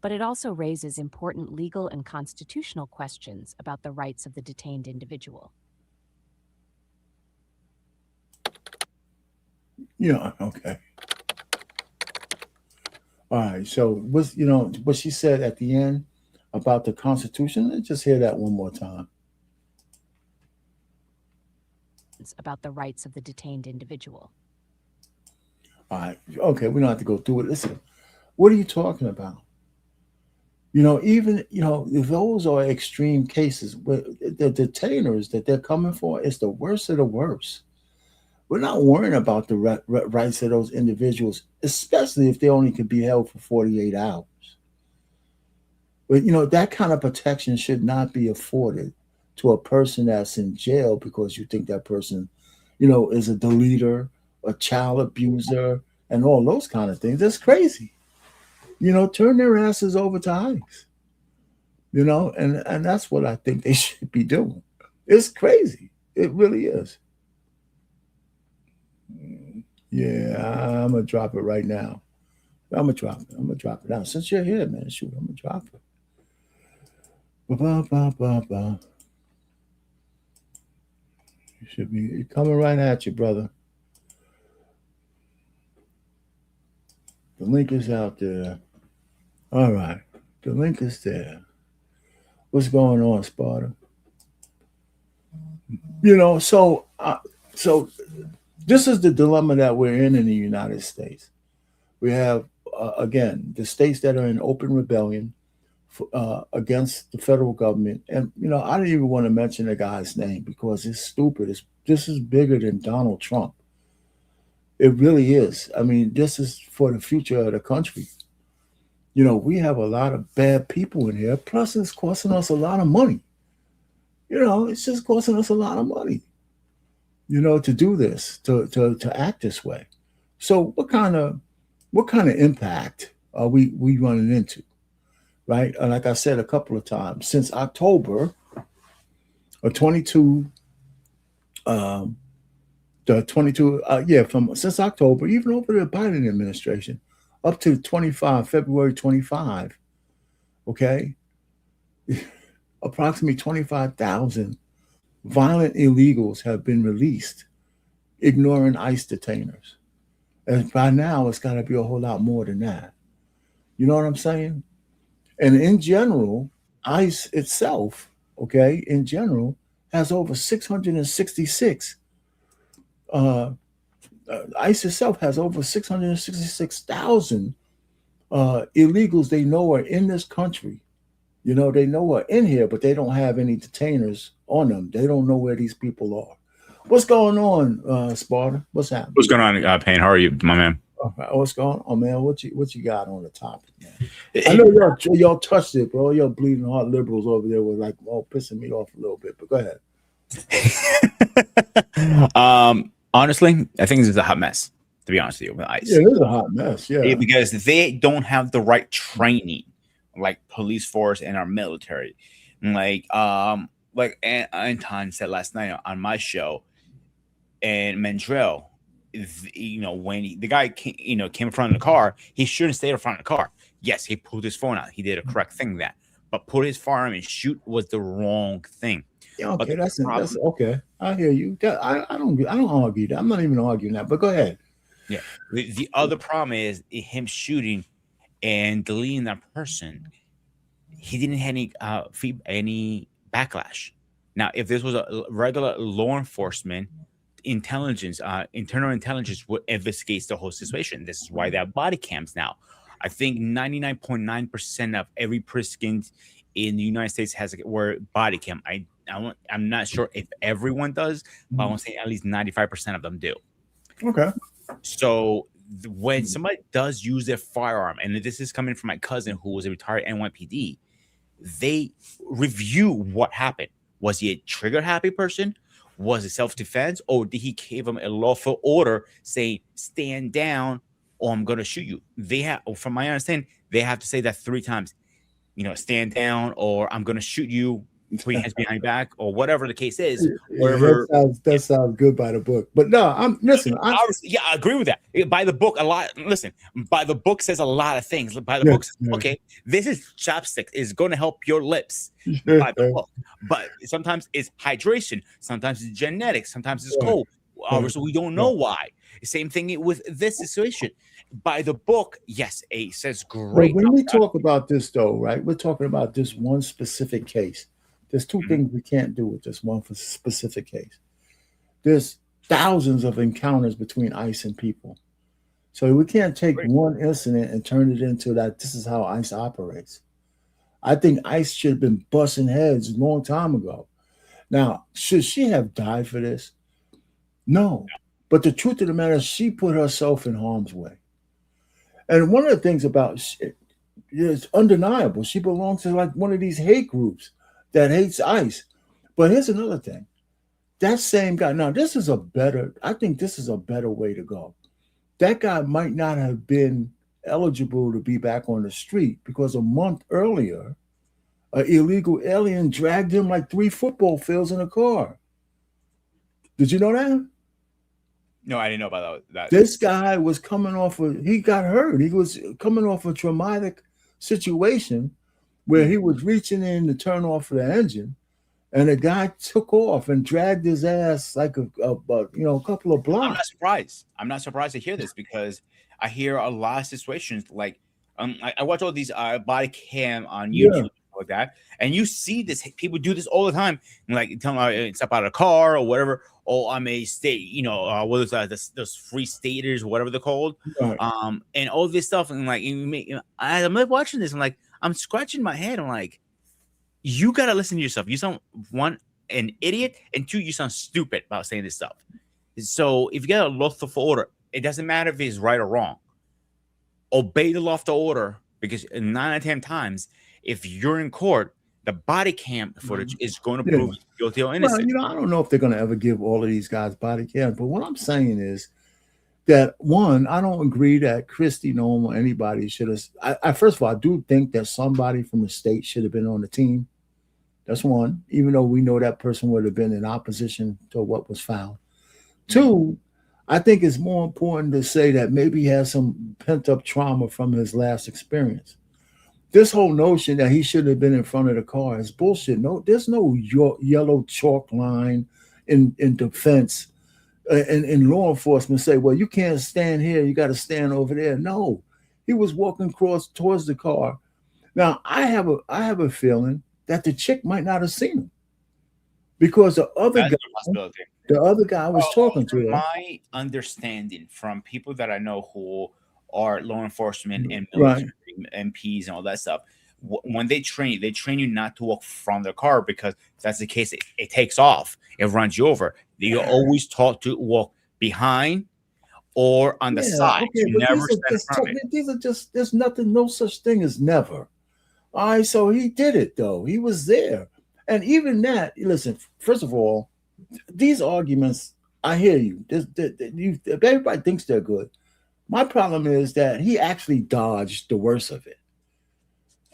But it also raises important legal and constitutional questions about the rights of the detained individual. Yeah, okay. All right, so what she said at the end about the Constitution, let's just hear that one more time. About the rights of the detained individual. All right, okay, we don't have to go through it. Listen, what are you talking about? If those are extreme cases, the detainers that they're coming for, it's the worst of the worst. We're not worrying about the rights of those individuals, especially if they only could be held for 48 hours. But, that kind of protection should not be afforded to a person that's in jail because you think that person, is a deleter, a child abuser, and all those kind of things. That's crazy. Turn their asses over to ICE. And that's what I think they should be doing. It's crazy. It really is. Yeah, I'm going to drop it right now. I'm going to drop it now. Since you're here, man, shoot, I'm going to drop it. Ba-ba-ba-ba-ba. You should be coming right at you, brother. The link is out there. All right. The link is there. What's going on, Sparta? So this is the dilemma that we're in the United States. We have, again, the states that are in open rebellion against the federal government. And, I didn't even want to mention the guy's name because it's stupid. This is bigger than Donald Trump. It really is. I mean, this is for the future of the country. We have a lot of bad people in here. Plus, it's costing us a lot of money. It's just costing us a lot of money. To do this, to act this way. So, what kind of impact are we running into, right? And like I said a couple of times, since October of 22, the 22, from since October, even over the Biden administration, up to February 25, okay, approximately 25,000 violent illegals have been released, ignoring ICE detainers. And by now, it's got to be a whole lot more than that. You know what I'm saying? And in general, ICE itself, okay, in general, has over 666. ICE itself has over 666,000 illegals they know are in this country. They know are in here, but they don't have any detainers on them. They don't know where these people are. What's going on, Sparta? What's happening? What's going on, Payne? How are you, my man? What's going on, man? What you got on the topic, man? I know y'all touched it, bro. Y'all bleeding heart liberals over there were like, pissing me off a little bit. But go ahead. Honestly, I think this is a hot mess, to be honest with you, with ICE. Yeah, it is a hot mess, yeah. Because they don't have the right training, like police force and our military. Like Anton said last night on my show, and Mandrell, when the guy came in front of the car, he shouldn't stay in front of the car. Yes, he pulled his phone out. He did a correct thing but put his firearm and shoot was the wrong thing. Yeah, okay, that's okay. I hear you. I don't argue that. I'm not even arguing that. But go ahead. Yeah. The other problem is him shooting and deleting that person. He didn't have any backlash. Now, if this was a regular law enforcement intelligence, internal intelligence would investigate the whole situation. This is why they have body cams now. I think 99.9% of every precinct in the United States has a body cam. I'm not sure if everyone does, but I want to say at least 95% of them do. Okay. So when somebody does use their firearm, and this is coming from my cousin who was a retired NYPD, they review what happened. Was he a trigger-happy person? Was it self-defense? Or did he give him a lawful order saying, stand down or I'm going to shoot you? From my understanding, they have to say that 3 times. Stand down or I'm going to shoot you, put your hands behind your back, or whatever the case is. That sounds good by the book. But no, I agree with that. By the book, a lot. Listen, by the book says a lot of things. By the book says, okay, this is chopstick. Is going to help your lips. By the book. But sometimes it's hydration. Sometimes it's genetics. Sometimes it's cold. So we don't know why. Same thing with this situation. By the book, yes, it says great. When we talk about this, though, right, we're talking about this one specific case. There's 2 things we can't do with this one specific case. There's thousands of encounters between ICE and people. So we can't take one incident and turn it into that this is how ICE operates. I think ICE should have been busting heads a long time ago. Now, should she have died for this? No. But the truth of the matter is she put herself in harm's way. And one of the things about it's undeniable. She belongs to like one of these hate groups that hates ICE. But here's another thing. That same guy, now I think this is a better way to go. That guy might not have been eligible to be back on the street because a month earlier, an illegal alien dragged him like 3 football fields in a car. Did you know that? No, I didn't know about that. This guy was he got hurt. He was coming off a traumatic situation where he was reaching in to turn off the engine, and the guy took off and dragged his ass like a couple of blocks. I'm not surprised to hear this because I hear a lot of situations like I watch all these body cam on YouTube like that, and you see this. People do this all the time, like tell them step out of the car or whatever. Oh, I'm a state, what is that? Those free staters, whatever they're called, right. And all this stuff. And like, I'm like watching this, and like, I'm scratching my head. I'm like, you gotta listen to yourself. You sound 1, an idiot, and 2, you sound stupid about saying this stuff. So if you get a lawful order, It doesn't matter if he's right or wrong. Obey the law of the order, because 9 out of 10 times, if you're in court, the body cam footage is going to prove guilty or innocent. Well, I don't know if they're going to ever give all of these guys body cam, but what I'm saying is that, one, I don't agree that Christy Nome or anybody should have. I first of all, I do think that somebody from the state should have been on the team. That's one, even though we know that person would have been in opposition to what was found. Two, I think it's more important to say that maybe he has some pent-up trauma from his last experience. This whole notion that he should have been in front of the car is bullshit. No, there's no yellow chalk line in defense and law enforcement say, well, you can't stand here, you got to stand over there. No, he was walking towards the car. Now, I have a feeling that the chick might not have seen him, because the other guy was talking to her. My understanding from people that I know who are law enforcement and military MPs and all that stuff, when they train you not to walk from the car, because if that's the case, it takes off, it runs you over. You're always taught to walk behind or on the side. Okay, you never stand in front of it. These are just, there's nothing, no such thing as never. All right, so he did it though. He was there. And even that, listen, first of all, these arguments, I hear you. Everybody thinks they're good. My problem is that he actually dodged the worst of it.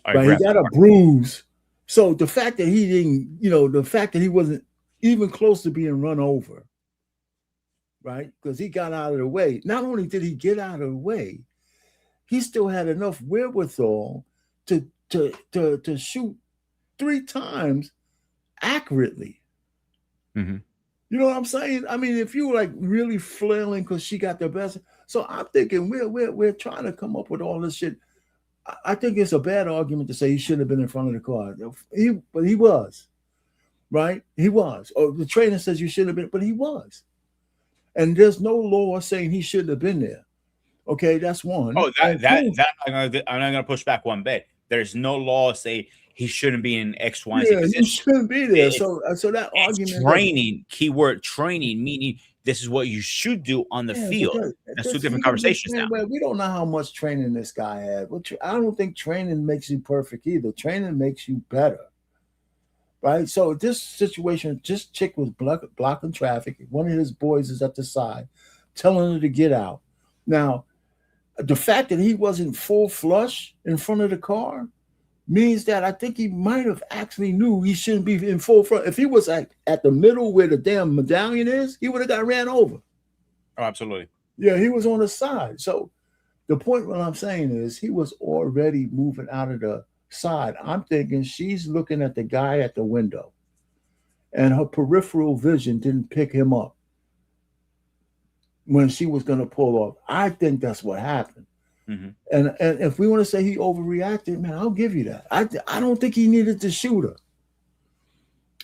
Right? He got a bruise. So the fact that he didn't, the fact that he wasn't even close to being run over, right? Because he got out of the way. Not only did he get out of the way, he still had enough wherewithal to shoot 3 times accurately. Mm-hmm. You know what I'm saying? I mean, if you were like really flailing because she got the best, so I'm thinking we're trying to come up with all this shit. I think it's a bad argument to say he shouldn't have been in front of the car. But he was, right? He was. Or the trainer says you shouldn't have been, but he was. And there's no law saying he shouldn't have been there. Okay, that's one. Oh, that I'm not gonna push back one bit. There's no law say he shouldn't be in X, Y, yeah, Z. He shouldn't be there. So that argument, training, keyword training, meaning this is what you should do on the field. That's 2 different conversations now. We don't know how much training this guy had. I don't think training makes you perfect either. Training makes you better, right? So this situation, this chick was blocking traffic. One of his boys is at the side, telling her to get out. Now, the fact that he wasn't full flush in front of the car means that I think he might have actually knew he shouldn't be in full front. If he was at the middle where the damn medallion is, he would have got ran over. Oh, absolutely. Yeah, he was on the side. So the point what I'm saying is he was already moving out of the side. I'm thinking she's looking at the guy at the window, and her peripheral vision didn't pick him up when she was going to pull off. I think that's what happened. Mm-hmm. And if we want to say he overreacted, man, I'll give you that. I don't think he needed to shoot her.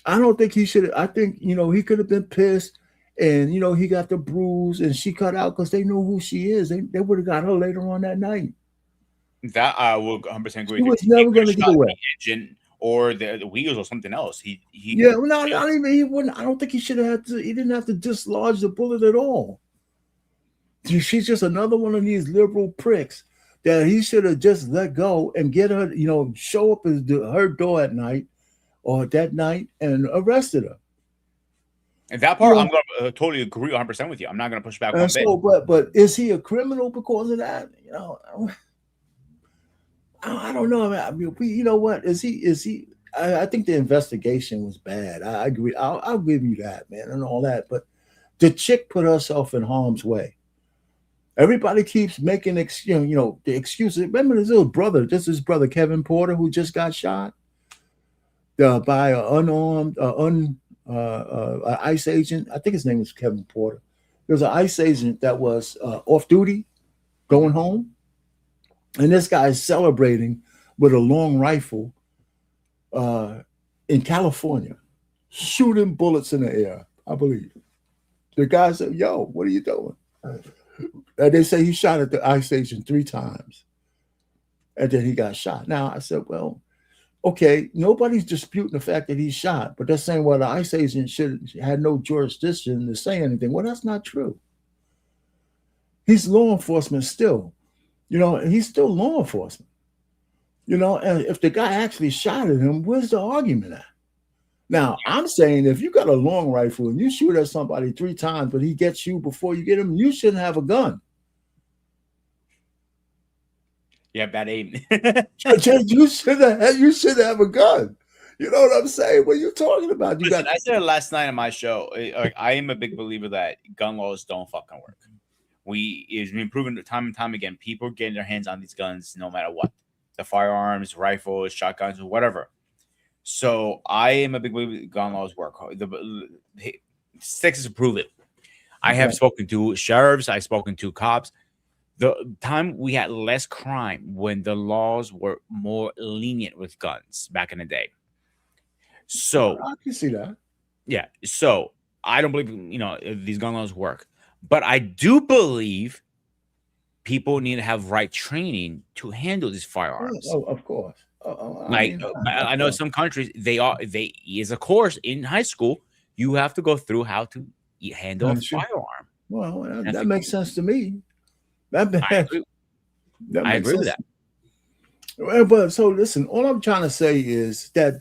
I don't think he should. I think, he could have been pissed, and, he got the bruise and she cut out because they know who she is. They would have got her later on that night. That I will 100% agree. He was never going to get away. Engine or the wheels or something else. He not even, he wouldn't. I don't think he should have had to. He didn't have to dislodge the bullet at all. She's just another one of these liberal pricks that he should have just let go and get her, show up at her door at night or that night and arrested her. And that part, I'm going to totally agree 100% with you. I'm not going to push back one bit. But is he a criminal because of that? I don't know. I mean, you know what? Is he? I think the investigation was bad. I agree. I'll give you that, man, and all that. But the chick put herself in harm's way. Everybody keeps making the excuses. Remember his little brother, just his brother Kevin Porter, who just got shot by an unarmed ICE agent. I think his name was Kevin Porter. There was an ICE agent that was off duty, going home, and this guy is celebrating with a long rifle in California, shooting bullets in the air. I believe the guy said, "Yo, what are you doing?" They say he shot at the ICE agent 3 times, and then he got shot. Now, I said, well, okay, nobody's disputing the fact that he shot, but they're saying, well, the ICE agent had no jurisdiction to say anything. Well, that's not true. He's law enforcement still, and he's still law enforcement, and if the guy actually shot at him, where's the argument at? Now, I'm saying if you got a long rifle and you shoot at somebody 3 times, but he gets you before you get him, you shouldn't have a gun. Yeah, bad aim. you should have a gun. You know what I'm saying? What are you talking about? Listen, I said it last night on my show. I am a big believer that gun laws don't fucking work. It's been proven time and time again. People getting their hands on these guns no matter what. The firearms, rifles, shotguns, or whatever. So I am a big believer that gun laws work. The statistics prove it. I have spoken to sheriffs. I've spoken to cops. The time we had less crime when the laws were more lenient with guns back in the day. So I can see that. Yeah. So I don't believe, these gun laws work, but I do believe people need to have right training to handle these firearms. Oh, of course. I know some countries, they is a course in high school. You have to go through how to handle a firearm. Well, that makes sense to me. I agree with that. But so listen, all I'm trying to say is that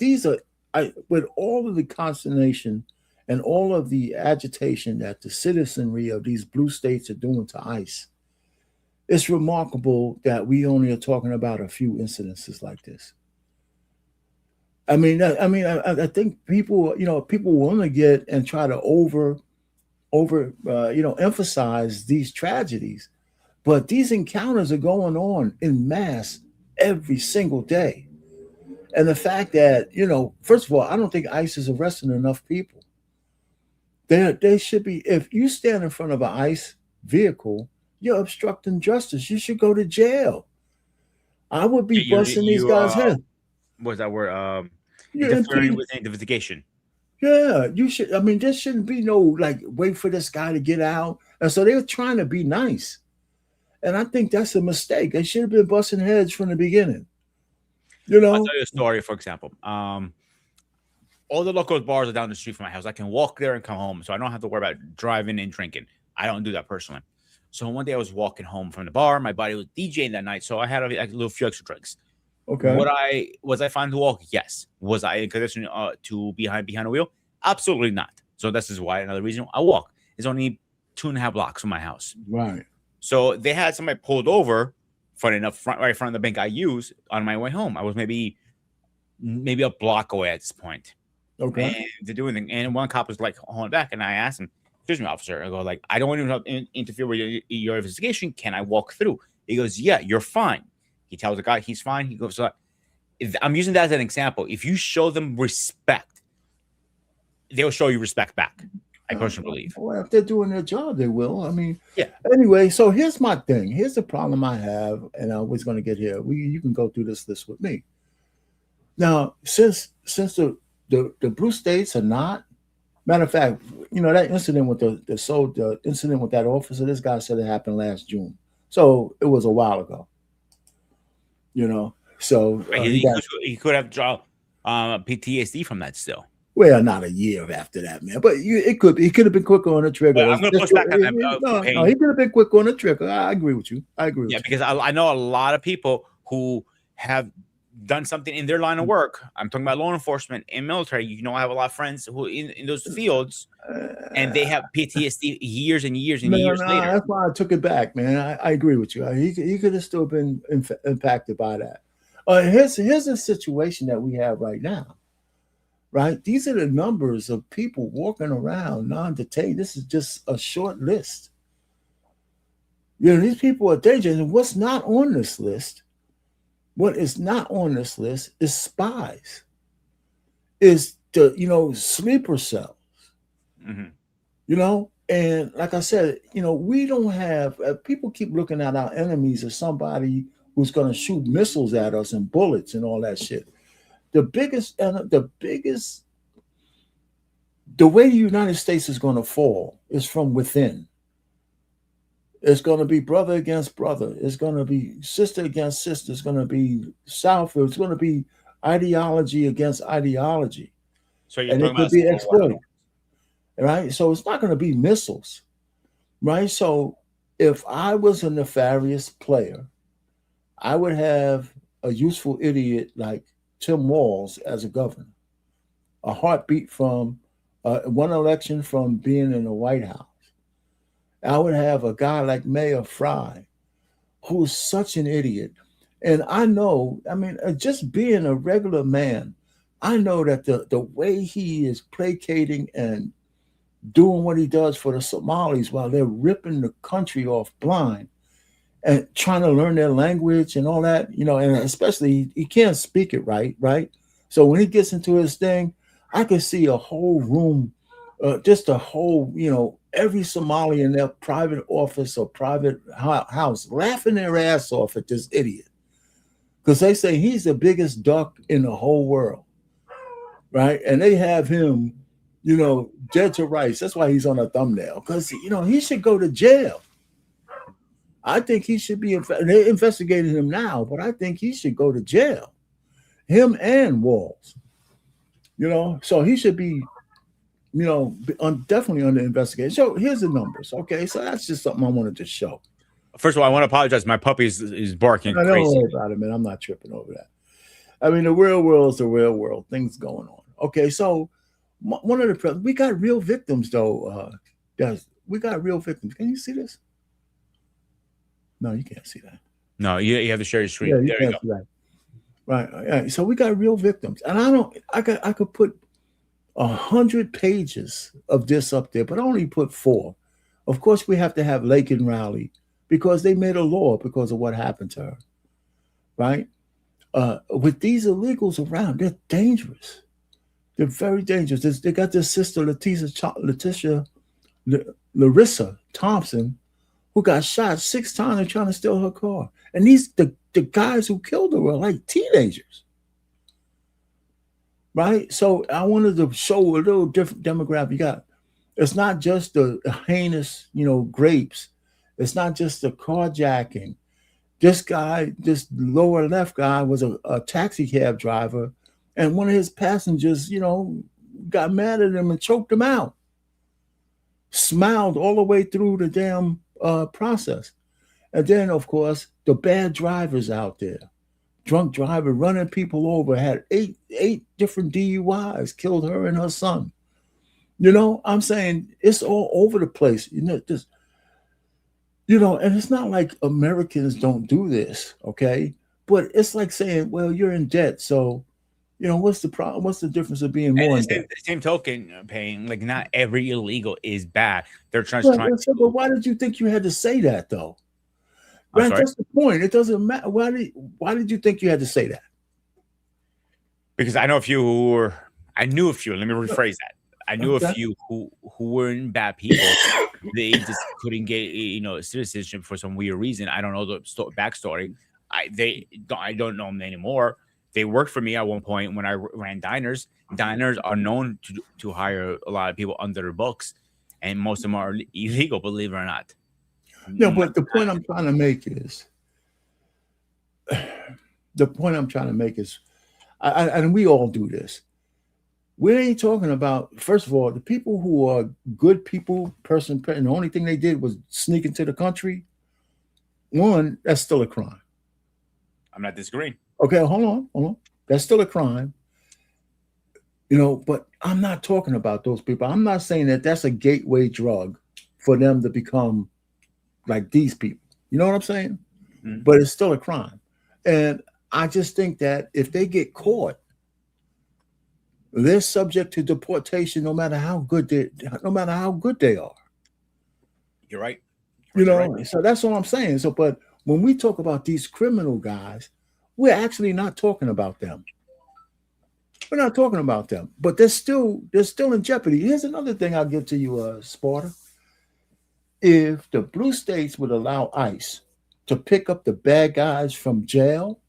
with all of the consternation and all of the agitation that the citizenry of these blue states are doing to ICE, it's remarkable that we only are talking about a few incidences like this. I think people want to get and try to emphasize these tragedies, but these encounters are going on in mass every single day. And the fact that, first of all, I don't think ICE is arresting enough people. They should be. If you stand in front of an ICE vehicle, you're obstructing justice. You should go to jail. I would be busting these guys' heads. What's that word? Interfering with identification. Yeah, you should. There shouldn't be no wait for this guy to get out. And so they're trying to be nice. And I think that's a mistake. They should have been busting heads from the beginning. I'll tell you a story, for example. All the local bars are down the street from my house. I can walk there and come home, so I don't have to worry about driving and drinking. I don't do that personally. So one day I was walking home from the bar. My buddy was DJing that night, so I had a little few extra drinks. Okay. Was I fine to walk? Yes. Was I in condition to behind a wheel? Absolutely not. So this is why another reason I walk. It's only 2.5 blocks from my house. Right. So they had somebody pulled over, funny enough, right in front of the bank I use on my way home. I was maybe a block away at this point. Okay. And to do anything. And one cop was holding back, and I asked him, "Excuse me, officer." I go I don't want to interfere with your investigation. Can I walk through? He goes, "Yeah, you're fine." He tells the guy he's fine. He goes, I'm using that as an example. If you show them respect, they'll show you respect back. I personally believe. Well, if they're doing their job, they will. Yeah. Anyway, so here's my thing. Here's the problem I have, and I was going to get here. You can go through this list with me. Now, since the blue states are not, matter of fact, that incident with the incident with that officer, this guy said it happened last June. So it was a while ago. So he could have drawn PTSD from that still. Well, not a year after that, man. But he could have been quicker on the trigger. Well, I'm going to push back on that. No, he could have been quicker on the trigger. I agree with you. Yeah, because I know a lot of people who have done something in their line of work. I'm talking about law enforcement and military. I have a lot of friends who in those fields, and they have PTSD years and years and years later. That's why I took it back, man. I agree with you. He could have still been impacted by that. Here's a situation that we have right now. Right? These are the numbers of people walking around non-detained. This is just a short list. These people are dangerous. And what's not on this list, what is not on this list is spies. Is the, sleeper cells. Mm-hmm. And like I said, we don't have, people keep looking at our enemies as somebody who's going to shoot missiles at us and bullets and all that shit. The way the United States is going to fall is from within. It's going to be brother against brother. It's going to be sister against sister. It's going to be South. It's going to be ideology against ideology. So you're talking about exploited, right? So it's not going to be missiles, right? So if I was a nefarious player, I would have a useful idiot like Tim Walz as a governor, a heartbeat from one election from being in the White House. I would have a guy like Mayor Fry, who's such an idiot. And I know, I mean, just being a regular man, I know that the way he is placating and doing what he does for the Somalis while they're ripping the country off blind and trying to learn their language and all that, you know, and especially he can't speak it right? So when he gets into his thing, I can see a whole room, just a whole, you know, every Somali in their private office or private house laughing their ass off at this idiot. Because they say he's the biggest duck in the whole world, right? And they have him, you know, dead to rights. That's why he's on a thumbnail. Because, you know, he should go to jail. I think he should be, they're investigating him now, but I think he should go to jail. Him and Walz, you know, so he should be, you know, definitely under investigation. So here's the numbers. Okay, so that's just something I wanted to show. First of all, I want to apologize. My puppy is barking Don't crazy. worry about it, man. I'm not tripping over that. I mean, the real world is the real world. Things going on. Okay, so one of the we got real victims though. We got real victims. Can you see this? No, you can't see that. No, you have to share your screen. Yeah, you there can't you see go. that. Right. So we got real victims, and I could put 100 pages of this up there, but I only put 4. Of course, we have to have Lakin Rowley because they made a law because of what happened to her. Right. With these illegals around, they're dangerous. They're very dangerous. They got this sister Larissa Thompson, who got shot 6 times and trying to steal her car. And the guys who killed her were like teenagers. Right? So I wanted to show a little different demographic. You got, it's not just the heinous, you know, grapes. It's not just the carjacking. This guy, this lower left guy was a taxi cab driver, and one of his passengers, you know, got mad at him and choked him out. Smiled all the way through the damn process. And then, of course, the bad drivers out there. Drunk driver running people over, had eight different DUIs, killed her and her son. You know, I'm saying it's all over the place. You know, just, you know, and it's not like Americans don't do this, okay? But it's like saying, well, you're in debt, so, you know, what's the problem? What's the difference of being more in debt? The same token, Payne, like not every illegal is bad. They're trying to. But why did you think you had to say that, though? Right, that's the point. It doesn't matter. Why did you think you had to say that? Because I know a few who were. I knew a few. Let me rephrase that. I knew a few who weren't bad people. They just couldn't get, you know, citizenship for some weird reason. I don't know the backstory. I don't know them anymore. They worked for me at one point when I ran diners. Diners are known to hire a lot of people under their books, and most of them are illegal, believe it or not. No, but the point I'm trying to make is, and we all do this. We ain't talking about, first of all, the people who are good people, and the only thing they did was sneak into the country. One, that's still a crime. I'm not disagreeing. Okay, hold on. That's still a crime. You know, but I'm not talking about those people. I'm not saying that that's a gateway drug for them to become like these people. You know what I'm saying? Mm-hmm. But it's still a crime. And I just think that if they get caught, they're subject to deportation no matter how good they are. You're right. You know, right. So that's all I'm saying. So, but when we talk about these criminal guys, we're actually not talking about them. We're not talking about them, but they're still in jeopardy. Here's another thing I'll give to you, Sparta. If the blue states would allow ICE to pick up the bad guys from jail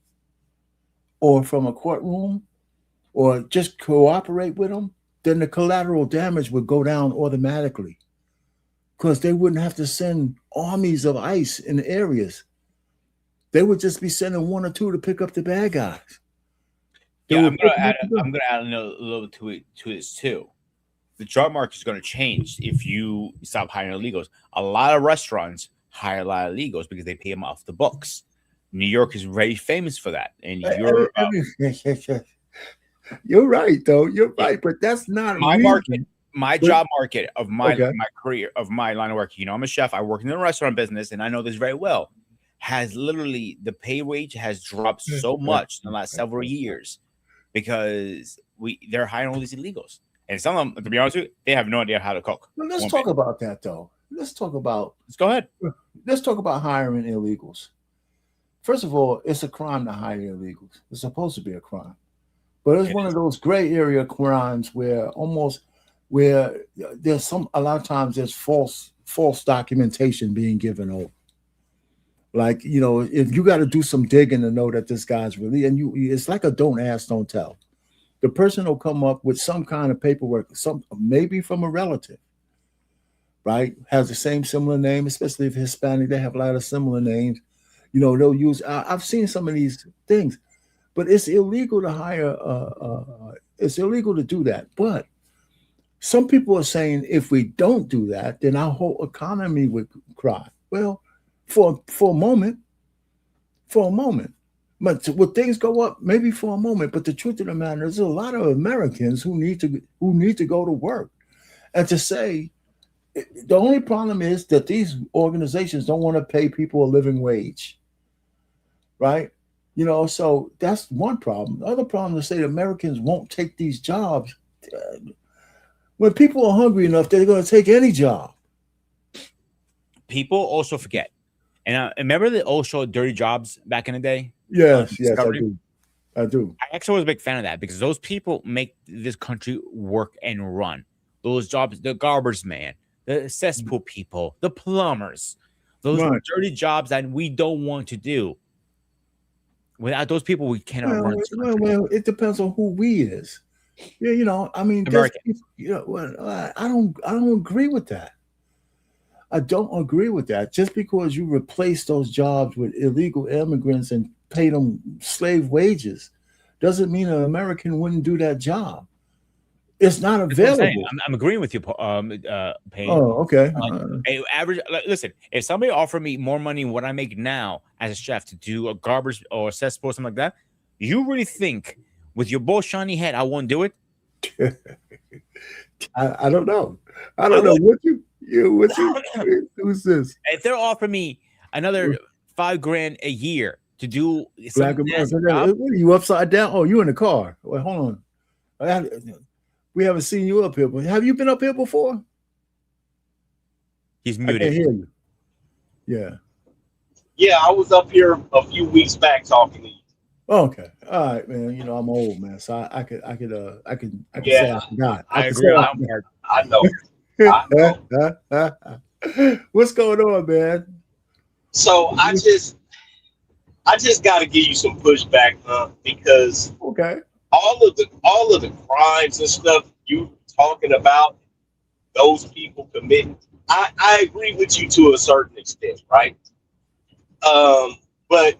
or from a courtroom or just cooperate with them, then the collateral damage would go down automatically because they wouldn't have to send armies of ICE in the areas. They would just be sending 1 or 2 to pick up the bad guys. Yeah, I'm gonna add a little to this too. The job market is going to change if you stop hiring illegals. A lot of restaurants hire a lot of illegals because they pay them off the books. New York is very famous for that, and you're you're right, though. You're right, but that's not my reason. market, my job market of my Okay. my career of my line of work. You know, I'm a chef. I work in the restaurant business, and I know this very well. Has literally the pay wage has dropped so much in the last several years because they're hiring all these illegals, and some of them, to be honest with you, they have no idea how to cook. Well, let's talk about that, though. Let's go ahead. Let's talk about hiring illegals. First of all, it's a crime to hire illegals. It's supposed to be a crime, but it's one of those gray area crimes where there's a lot of times there's false documentation being given over. Like, you know, if you got to do some digging to know that this guy's really, and it's like a don't ask, don't tell. The person will come up with some kind of paperwork, maybe from a relative, right? Has the same similar name, especially if Hispanic, they have a lot of similar names. You know, they'll use, I've seen some of these things, but it's illegal to hire, it's illegal to do that. But some people are saying if we don't do that, then our whole economy would cry. Well, for a moment. But will things go up? Maybe for a moment. But the truth of the matter is, there's a lot of Americans who need to go to work. And to say, the only problem is that these organizations don't want to pay people a living wage, right? You know, so that's one problem. The other problem is to say that Americans won't take these jobs. When people are hungry enough, they're going to take any job. People also forget. And remember the old show Dirty Jobs back in the day? Yes, I do. I actually was a big fan of that because those people make this country work and run. Those jobs, the garbage man, the cesspool people, the plumbers, those dirty jobs that we don't want to do. Without those people, we cannot run this country. Well, it depends on who we is. Yeah, you know, I mean, I don't agree with that. I don't agree with that. Just because you replace those jobs with illegal immigrants and pay them slave wages doesn't mean an American wouldn't do that job. It's not available. I'm agreeing with you, Payne. Oh, okay. Average. Listen, if somebody offered me more money than what I make now as a chef to do a garbage or a cesspool or something like that, you really think with your bull shiny head I won't do it? I don't know. I don't know what you. Who's this? If they're offering me another $5,000 a year to do What are you upside down? Oh, you in the car. Well, hold on. We haven't seen you up here, but have you been up here before? He's muted. I can hear you. Yeah. Yeah, I was up here a few weeks back talking to you. Okay. All right, man. You know, I'm old, man. So I could Yeah, say I forgot. I agree. I know. What's going on, man? So I just got to give you some pushback, because all of the crimes and stuff you talking about, those people committing, I agree with you to a certain extent, right? But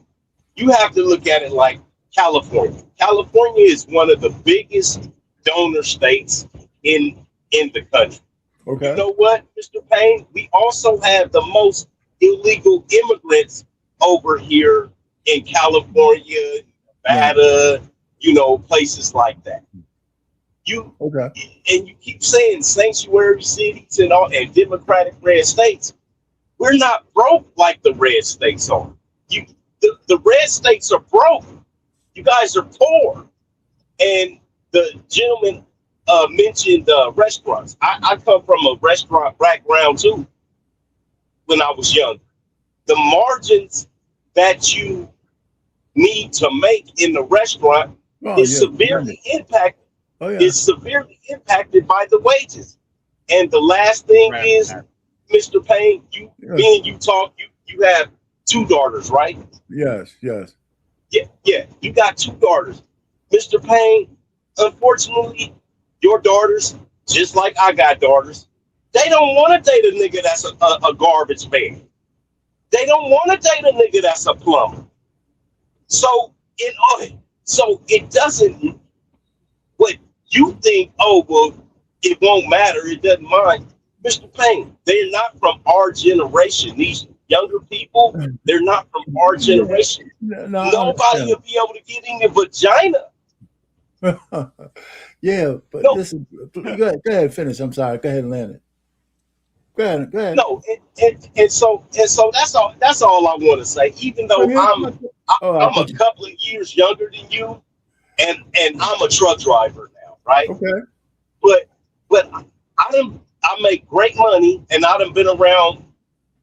you have to look at it like California. California is one of the biggest donor states in the country. Okay. You know what, Mr. Payne? We also have the most illegal immigrants over here in California, Nevada, you know, places like that. And you keep saying sanctuary cities and all, and democratic red states. We're not broke like the red states are. The red states are broke. You guys are poor. And the gentleman mentioned restaurants. I come from a restaurant background too when I was young. The margins that you need to make in the restaurant is severely impacted. Is severely impacted by the wages. And the last thing is, Mr. Payne, me and you talk, you have 2 daughters, right? Yes. Yeah, you got 2 daughters. Mr. Payne, unfortunately, your daughters, just like I got daughters, they don't want to date a nigga that's a garbage man. They don't want to date a nigga that's a plumber. So it doesn't, what you think, oh, well, it won't matter, it doesn't mind. Mr. Payne, they're not from our generation. These younger people, they're not from our generation. Nobody will be able to get in your vagina. Yeah, but No. listen, go ahead, finish. I'm sorry. Go ahead and land it. Go ahead. No, and so that's all I want to say. Even though I'm a couple of years younger than you, and I'm a truck driver now, right? Okay. But I make great money, and I done been around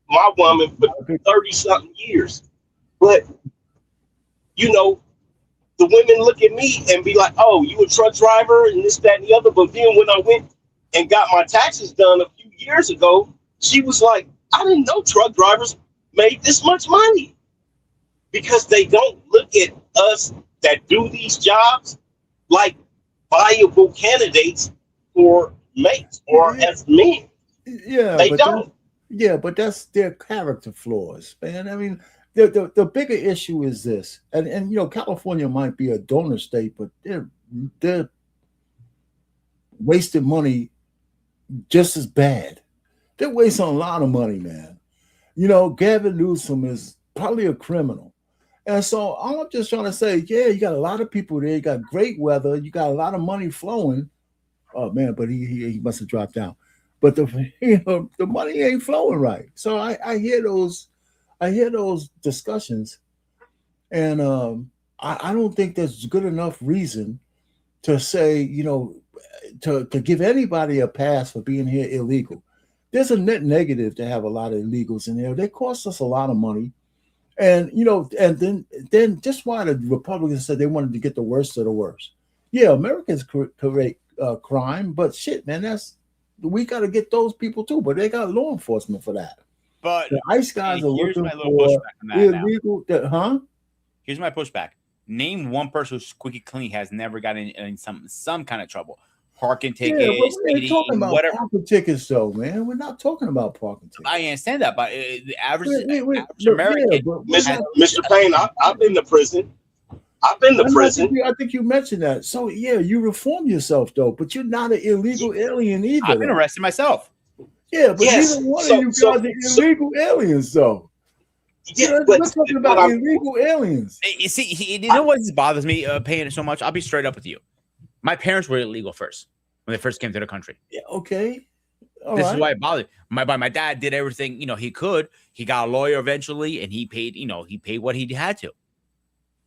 my woman for 30-something years. But you know, the women look at me and be like, "Oh, you a truck driver and this, that, and the other." But then when I went and got my taxes done a few years ago, she was like, "I didn't know truck drivers made this much money," because they don't look at us that do these jobs like viable candidates for mates or as men. Yeah, they don't. But that's their character flaws, man. I mean, the bigger issue is this, and you know, California might be a donor state, but they're wasting money just as bad. They're wasting a lot of money, man. You know, Gavin Newsom is probably a criminal. And so all I'm just trying to say, yeah, you got a lot of people there. You got great weather. You got a lot of money flowing. Oh, man, but he must have dropped out. But the money ain't flowing right. So I hear those discussions. And I don't think there's good enough reason to say, you know, to give anybody a pass for being here illegal. There's a net negative to have a lot of illegals in there. They cost us a lot of money. And, you know, and then just why the Republicans said they wanted to get the worst of the worst. Yeah, Americans create crime, but shit, man, we got to get those people too. But they got law enforcement for that. But the ICE guys are looking for illegal. Here's my pushback. Name one person who's squeaky clean has never gotten in some kind of trouble. Parking tickets, we're not talking about parking tickets, though, man. We're not talking about parking tickets. I understand that, but the average American, Mr. Payne, I've been to prison. I think you mentioned that. So yeah, you reform yourself though, but you're not an illegal alien either. I've been arrested myself. Yeah, but neither one of you guys are illegal aliens, though. Yeah, we're talking about illegal aliens. You see, you know what bothers me, Payne, so much? I'll be straight up with you. My parents were illegal first when they first came to the country. Yeah, okay. This is why it bothered me. My dad did everything, you know, he could. He got a lawyer eventually, and he paid, you know, he paid what he had to.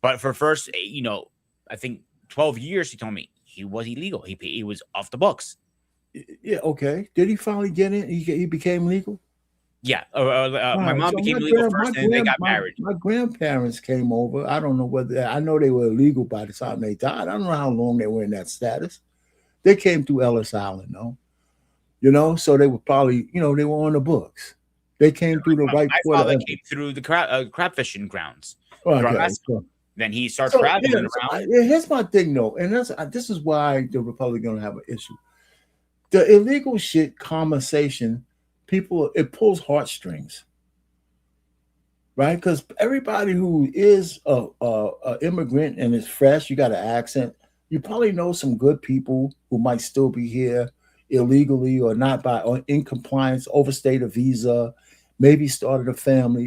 But for first, you know, I think 12 years, he told me he was illegal. He was off the books. Yeah, okay. Did he finally get in? He became legal? Yeah. My mom became legal first, and they got married. My grandparents came over. I don't know whether, I know they were illegal by the time they died. I don't know how long they were in that status. They came through Ellis Island, though. You know, so they were probably, you know, they were on the books. They came through the right. My father came through the crab fishing grounds. Okay. Then he starts traveling around. Here's my thing, though, and this is why the Republicans have an issue. The illegal shit conversation, it pulls heartstrings, right? Because everybody who is a immigrant and is fresh, you got an accent, you probably know some good people who might still be here illegally or not or in compliance, overstayed a visa, maybe started a family,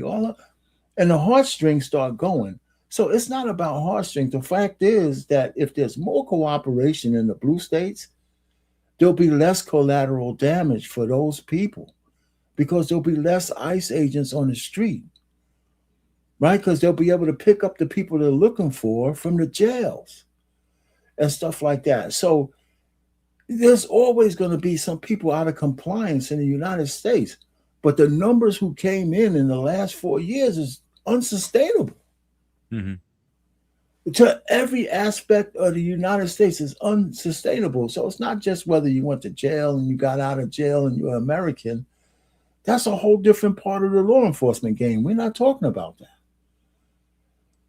and the heartstrings start going. So it's not about heartstrings. The fact is that if there's more cooperation in the blue states, there'll be less collateral damage for those people because there'll be less ICE agents on the street, right? Because they'll be able to pick up the people they're looking for from the jails and stuff like that. So there's always going to be some people out of compliance in the United States, but the numbers who came in the last 4 years is unsustainable. Mm-hmm. To every aspect of the United States is unsustainable. So it's not just whether you went to jail and you got out of jail and you're American. That's a whole different part of the law enforcement game. We're not talking about that.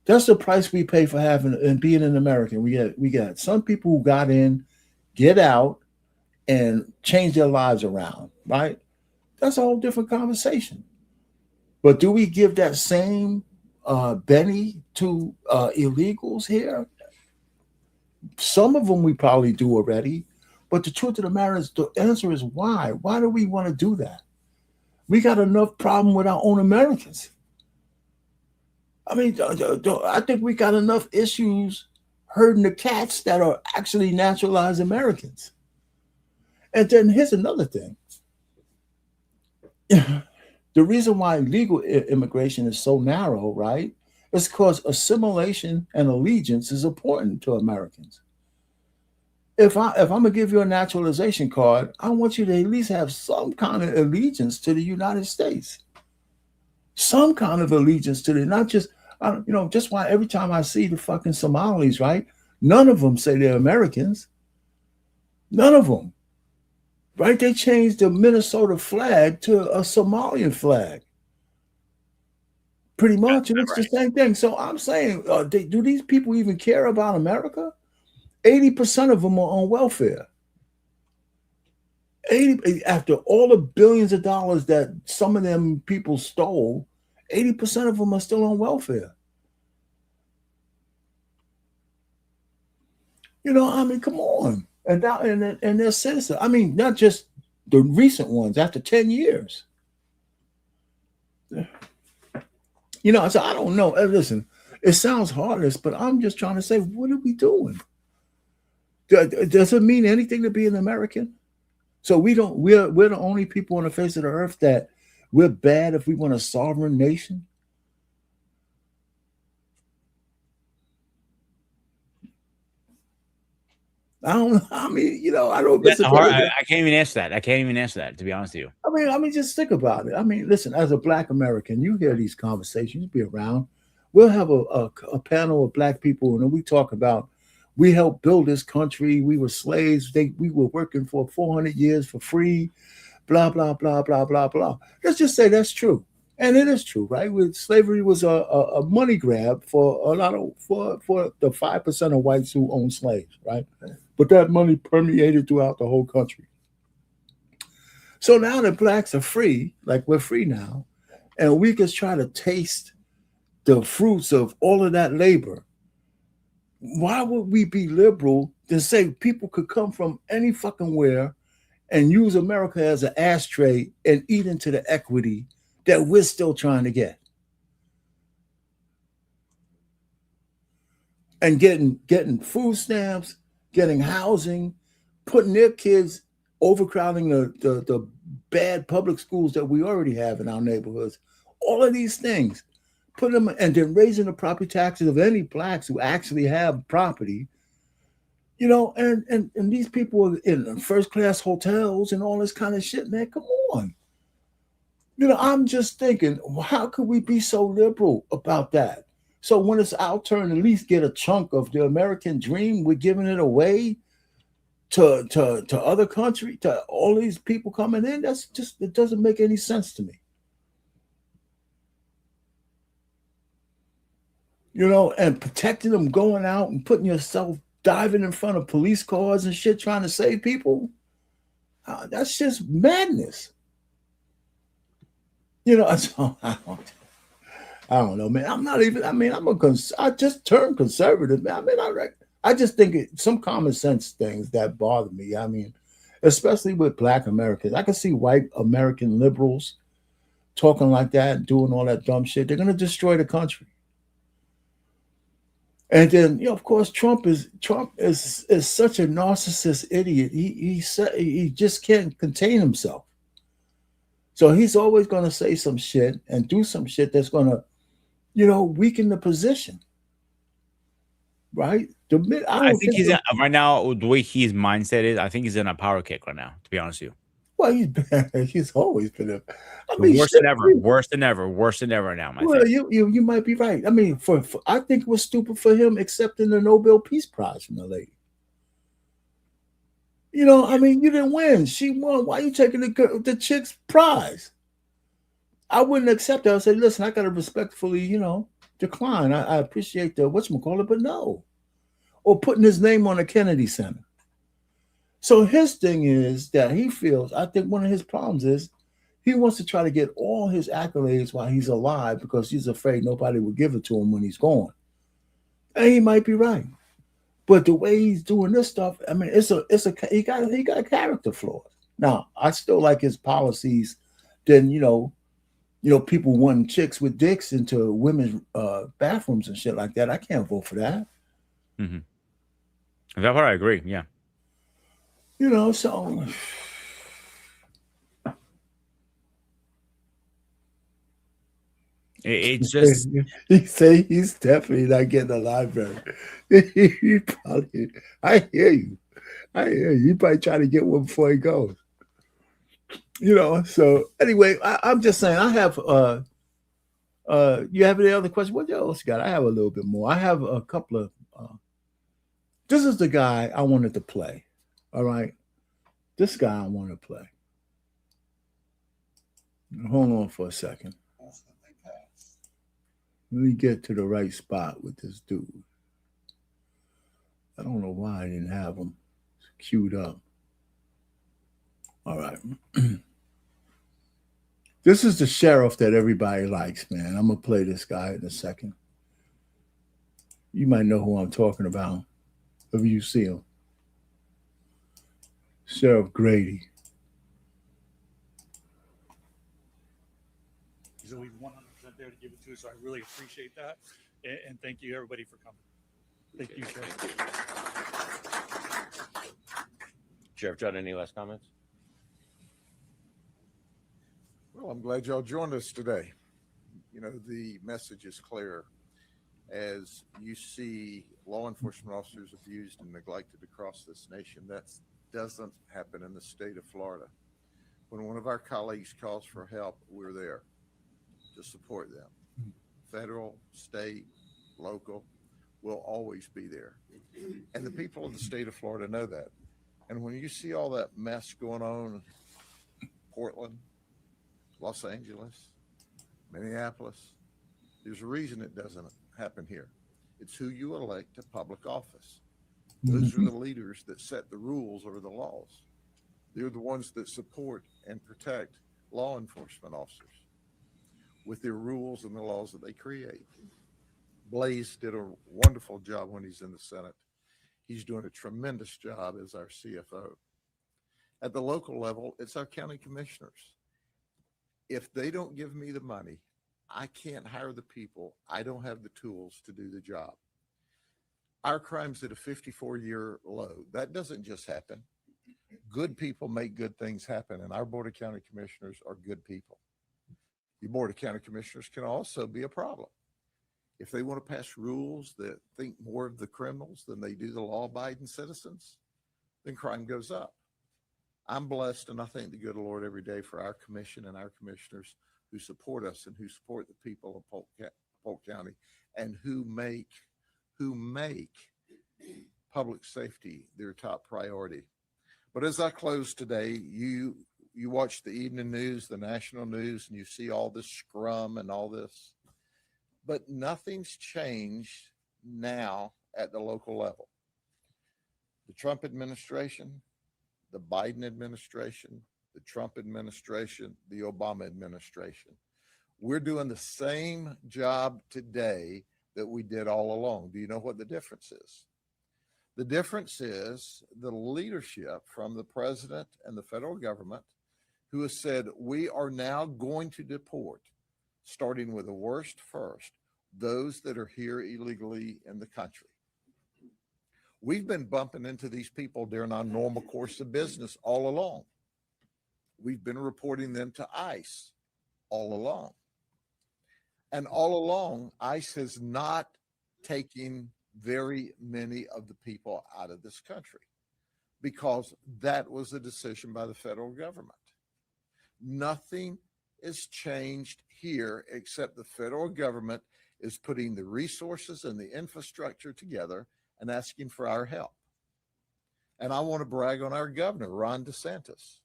That's the price we pay for having and being an American. We got some people who got in, get out, and change their lives around, right? That's a whole different conversation. But do we give that same Benny to illegals here? Some of them we probably do already, but the truth of the matter is, the answer is why. Why do we want to do that? We got enough problem with our own Americans. I mean, I think we got enough issues herding the cats that are actually naturalized Americans. And then here's another thing. The reason why legal immigration is so narrow, right, is because assimilation and allegiance is important to Americans. If I'm gonna give you a naturalization card, I want you to at least have some kind of allegiance to the United States. Some kind of allegiance to the, not just, just why every time I see the fucking Somalis, right? None of them say they're Americans. None of them. Right? They changed the Minnesota flag to a Somalian flag. Pretty much. And it's the same thing. So I'm saying, do these people even care about America? 80% of them are on welfare. After all the billions of dollars that some of them people stole, 80% of them are still on welfare. I mean, come on. And they're citizens. I mean, not just the recent ones, after 10 years. So I don't know. Listen, it sounds heartless, but I'm just trying to say, what are we doing? Does it mean anything to be an American? So we're the only people on the face of the earth that we're bad if we want a sovereign nation? I don't. I mean, I don't. That's hard. I can't even answer that. I can't even answer that, to be honest with you. I mean, just think about it. I mean, listen. As a Black American, you hear these conversations. You be around. We'll have a panel of Black people, and we talk about we helped build this country. We were slaves. We were working for 400 years for free. Blah blah blah blah blah blah. Let's just say that's true, and it is true, right? Slavery was a money grab for the 5% of whites who own slaves, right? But that money permeated throughout the whole country. So now that Blacks are free, like we're free now, and we can try to taste the fruits of all of that labor, why would we be liberal to say people could come from any fucking where and use America as an ashtray and eat into the equity that we're still trying to get? And getting food stamps, getting housing, putting their kids, overcrowding the bad public schools that we already have in our neighborhoods. All of these things, put them, and then raising the property taxes of any Blacks who actually have property, and these people are in first-class hotels and all this kind of shit, man. Come on. I'm just thinking, how could we be so liberal about that? So when it's our turn, at least get a chunk of the American dream. We're giving it away to other countries, to all these people coming in. It doesn't make any sense to me. And protecting them, going out and putting yourself diving in front of police cars and shit, trying to save people. That's just madness. I don't know, man. I'm not even. I mean, I just turned conservative, man. I mean, I just think some common sense things that bother me. I mean, especially with Black Americans. I can see white American liberals talking like that and doing all that dumb shit. They're gonna destroy the country. And then, of course, Trump is such a narcissist idiot. He just can't contain himself. So he's always going to say some shit and do some shit that's going to, weaken the position. Right? I think he's right now, the way his mindset is, I think he's in a power kick right now, to be honest with you. Well, he's always been worse than ever now. Well, you might be right. I mean, for I think it was stupid for him accepting the Nobel Peace Prize from the lady. I mean, you didn't win. She won. Why are you taking the chick's prize? I wouldn't accept that. I said, listen, I got to respectfully, decline. I appreciate the whatchamacallit, but no. Or putting his name on the Kennedy Center. So his thing is that he feels, I think one of his problems is he wants to try to get all his accolades while he's alive because he's afraid nobody will give it to him when he's gone. And he might be right. But the way he's doing this stuff, I mean, he got character flaws. Now, I still like his policies than people wanting chicks with dicks into women's bathrooms and shit like that. I can't vote for that. Mm-hmm. That part I agree. Yeah. So It's just he say he's definitely not getting a library. He probably, I hear you. He probably trying to get one before he goes. So anyway, I'm just saying I have you have any other questions? What else you got? I have a little bit more. I have a couple of this is the guy I wanted to play. All right. This guy I want to play. Hold on for a second. Let me get to the right spot with this dude. I don't know why I didn't have him queued up. All right. This is the sheriff that everybody likes, man. I'm going to play this guy in a second. You might know who I'm talking about if you see him. Sheriff Grady. He's always 100% there to give it to us, so I really appreciate that. And thank you, everybody, for coming. Thank you, Sheriff. Sheriff Judd, any last comments? Well, I'm glad y'all joined us today. The message is clear. As you see law enforcement officers abused and neglected across this nation, that doesn't happen in the state of Florida. When one of our colleagues calls for help, we're there to support them. Federal, state, local, we'll always be there. And the people of the state of Florida know that. And when you see all that mess going on in Portland, Los Angeles, Minneapolis, there's a reason it doesn't happen here. It's who you elect to public office. Those are the leaders that set the rules or the laws. They're the ones that support and protect law enforcement officers with their rules and the laws that they create. Blaze did a wonderful job when he's in the Senate. He's doing a tremendous job as our CFO. At the local level, it's our county commissioners. If they don't give me the money, I can't hire the people. I don't have the tools to do the job. Our crime's at a 54-year low. That doesn't just happen. Good people make good things happen, and our Board of County Commissioners are good people. The Board of County Commissioners can also be a problem. If they want to pass rules that think more of the criminals than they do the law-abiding citizens, then crime goes up. I'm blessed, and I thank the good Lord every day for our commission and our commissioners who support us and who support the people of Polk County and who make public safety their top priority. But as I close today, you watch the evening news, the national news, and you see all this scrum and all this, but nothing's changed now at the local level. The Trump administration, the Biden administration, the Trump administration, the Obama administration. We're doing the same job today that we did all along. Do you know what the difference is? The difference is the leadership from the president and the federal government who has said, we are now going to deport, starting with the worst first, those that are here illegally in the country. We've been bumping into these people during our normal course of business all along. We've been reporting them to ICE all along. And all along, ICE has not taken very many of the people out of this country because that was a decision by the federal government. Nothing is changed here except the federal government is putting the resources and the infrastructure together and asking for our help. And I want to brag on our governor, Ron DeSantis,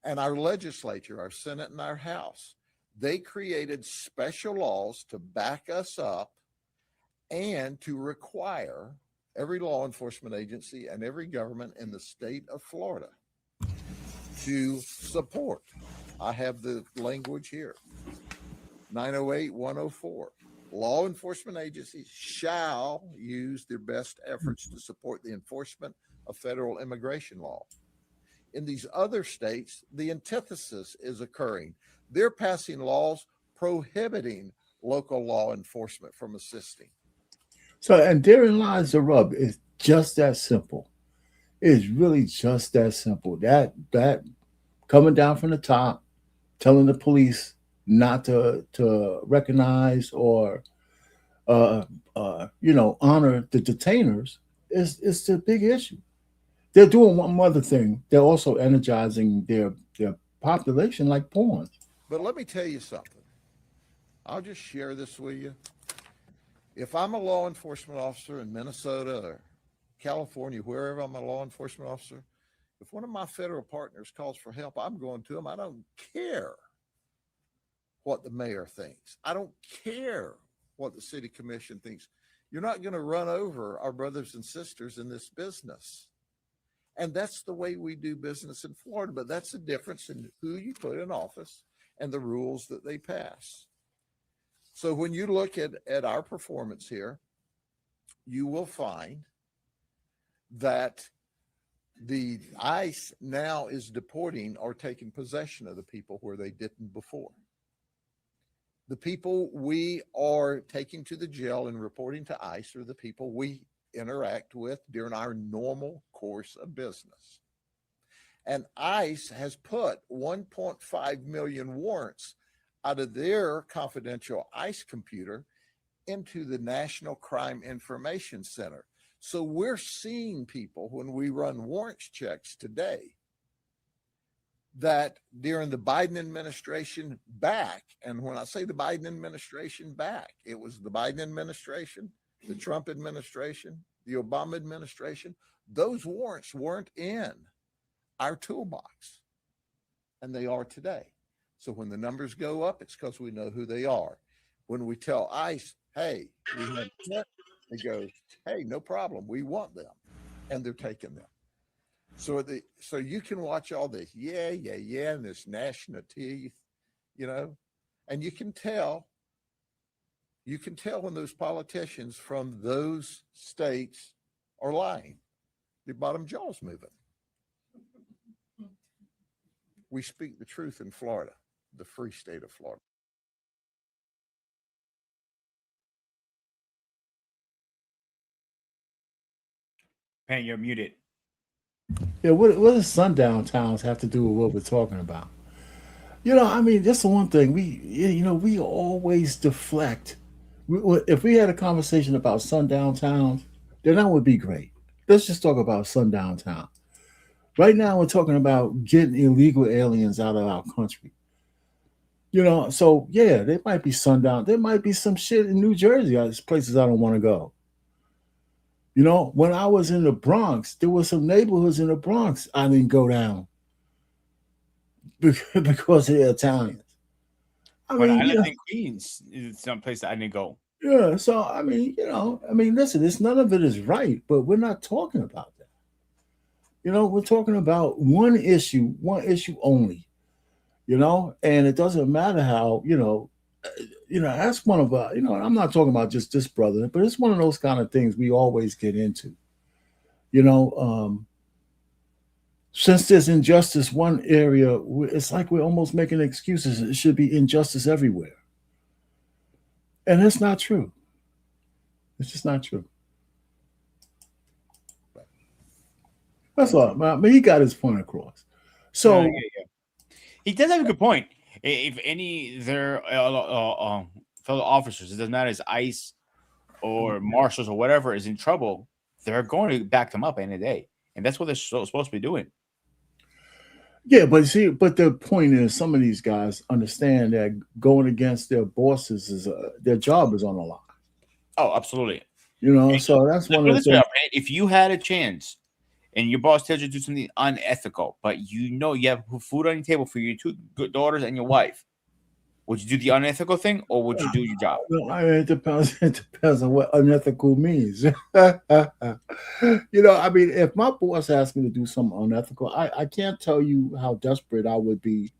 and our legislature, our Senate and our House. They created special laws to back us up and to require every law enforcement agency and every government in the state of Florida to support. I have the language here, 908-104. Law enforcement agencies shall use their best efforts to support the enforcement of federal immigration law. in these other states, the antithesis is occurring. They're passing laws prohibiting local law enforcement from assisting. So, and therein lies the rub. It's just that simple. It's really just that simple. That coming down from the top, telling the police not to recognize or honor the detainers is the big issue. They're doing one other thing. They're also energizing their population like pawns. But let me tell you something. I'll just share this with you. If I'm a law enforcement officer in Minnesota or California, wherever I'm a law enforcement officer, if one of my federal partners calls for help, I'm going to them. I don't care what the mayor thinks. I don't care what the city commission thinks. You're not going to run over our brothers and sisters in this business. And that's the way we do business in Florida. But that's the difference in who you put in office and the rules that they pass. So when you look at our performance here, you will find that the ICE now is deporting or taking possession of the people where they didn't before. The people we are taking to the jail and reporting to ICE are the people we interact with during our normal course of business. And ICE has put 1.5 million warrants out of their confidential ICE computer into the National Crime Information Center. So we're seeing people when we run warrants checks today that during the Biden administration back, and when I say the Biden administration back, it was the Biden administration, the Trump administration, the Obama administration, those warrants weren't in our toolbox, and they are today. So when the numbers go up, it's because we know who they are. When we tell ICE, hey, we have 10, it goes, hey, no problem, we want them, and they're taking them. So you can watch all this, and this gnashing of teeth, and you can tell when those politicians from those states are lying. The bottom jaw's moving. We speak the truth in Florida, the free state of Florida. Pan, you're muted. Yeah, what does sundown towns have to do with what we're talking about? That's the one thing we always deflect. If we had a conversation about sundown towns, then that would be great. Let's just talk about sundown town. Right now, we're talking about getting illegal aliens out of our country. So yeah, there might be sundown. There might be some shit in New Jersey. There's places I don't want to go. When I was in the Bronx, there were some neighborhoods in the Bronx I didn't go down because they're Italians. When I lived in Queens, is some place that I didn't go. Yeah, so listen, none of it is right, but we're not talking about that. We're talking about one issue only. And it doesn't matter how, that's one of I'm not talking about just this brother, but it's one of those kind of things we always get into. Since there's injustice one area, it's like we're almost making excuses. It should be injustice everywhere. And that's not true. It's just not true. That's all. He got his point across. So yeah. He does have a good point. If any their fellow officers, it doesn't matter, it's ICE or marshals or whatever, is in trouble, they're going to back them up any day, and that's what they're supposed to be doing. Yeah, but the point is, some of these guys understand that going against their bosses is their job is on the line. Oh, absolutely. So that's one of the things. If you had a chance and your boss tells you to do something unethical, but you have food on your table for your 2 good daughters and your wife, would you do the unethical thing or would you do your job? It depends. It depends on what unethical means. If my boss asked me to do something unethical, I can't tell you how desperate I would be.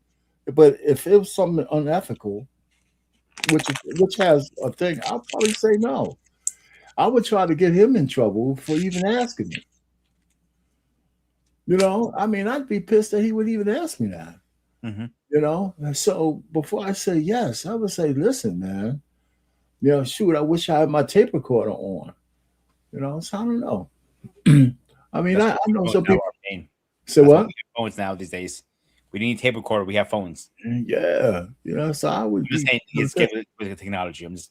But if it was something unethical, which has a thing, I'll probably say no. I would try to get him in trouble for even asking me. You know, I mean, I'd be pissed that he would even ask me that. Mm-hmm. You know, and so before I say yes, I would say, listen, man, you know, shoot, I wish I had my tape recorder on. You know, so I don't know. I mean, I know some people say what? Phones now these days. We didn't need tape recorder. We have phones. Yeah, you know, so I would just saying it's good with the technology. I'm just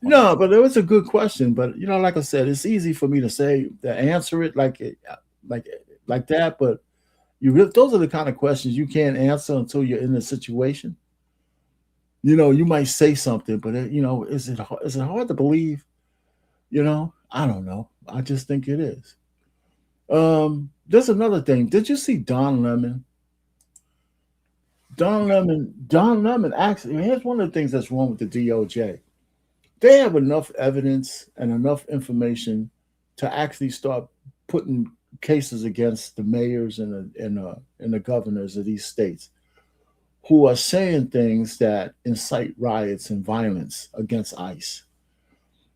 no, but it was a good question. But you know, like I said, it's easy for me to say to answer it like that. But those are the kind of questions you can't answer until you're in the situation. You know, you might say something, but you know, is it hard to believe? You know, I don't know. I just think it is. There's another thing. Did you see Don Lemon? Don Lemon actually, here's one of the things that's wrong with the DOJ. They have enough evidence and enough information to actually start putting cases against the mayors and the governors of these states who are saying things that incite riots and violence against ICE.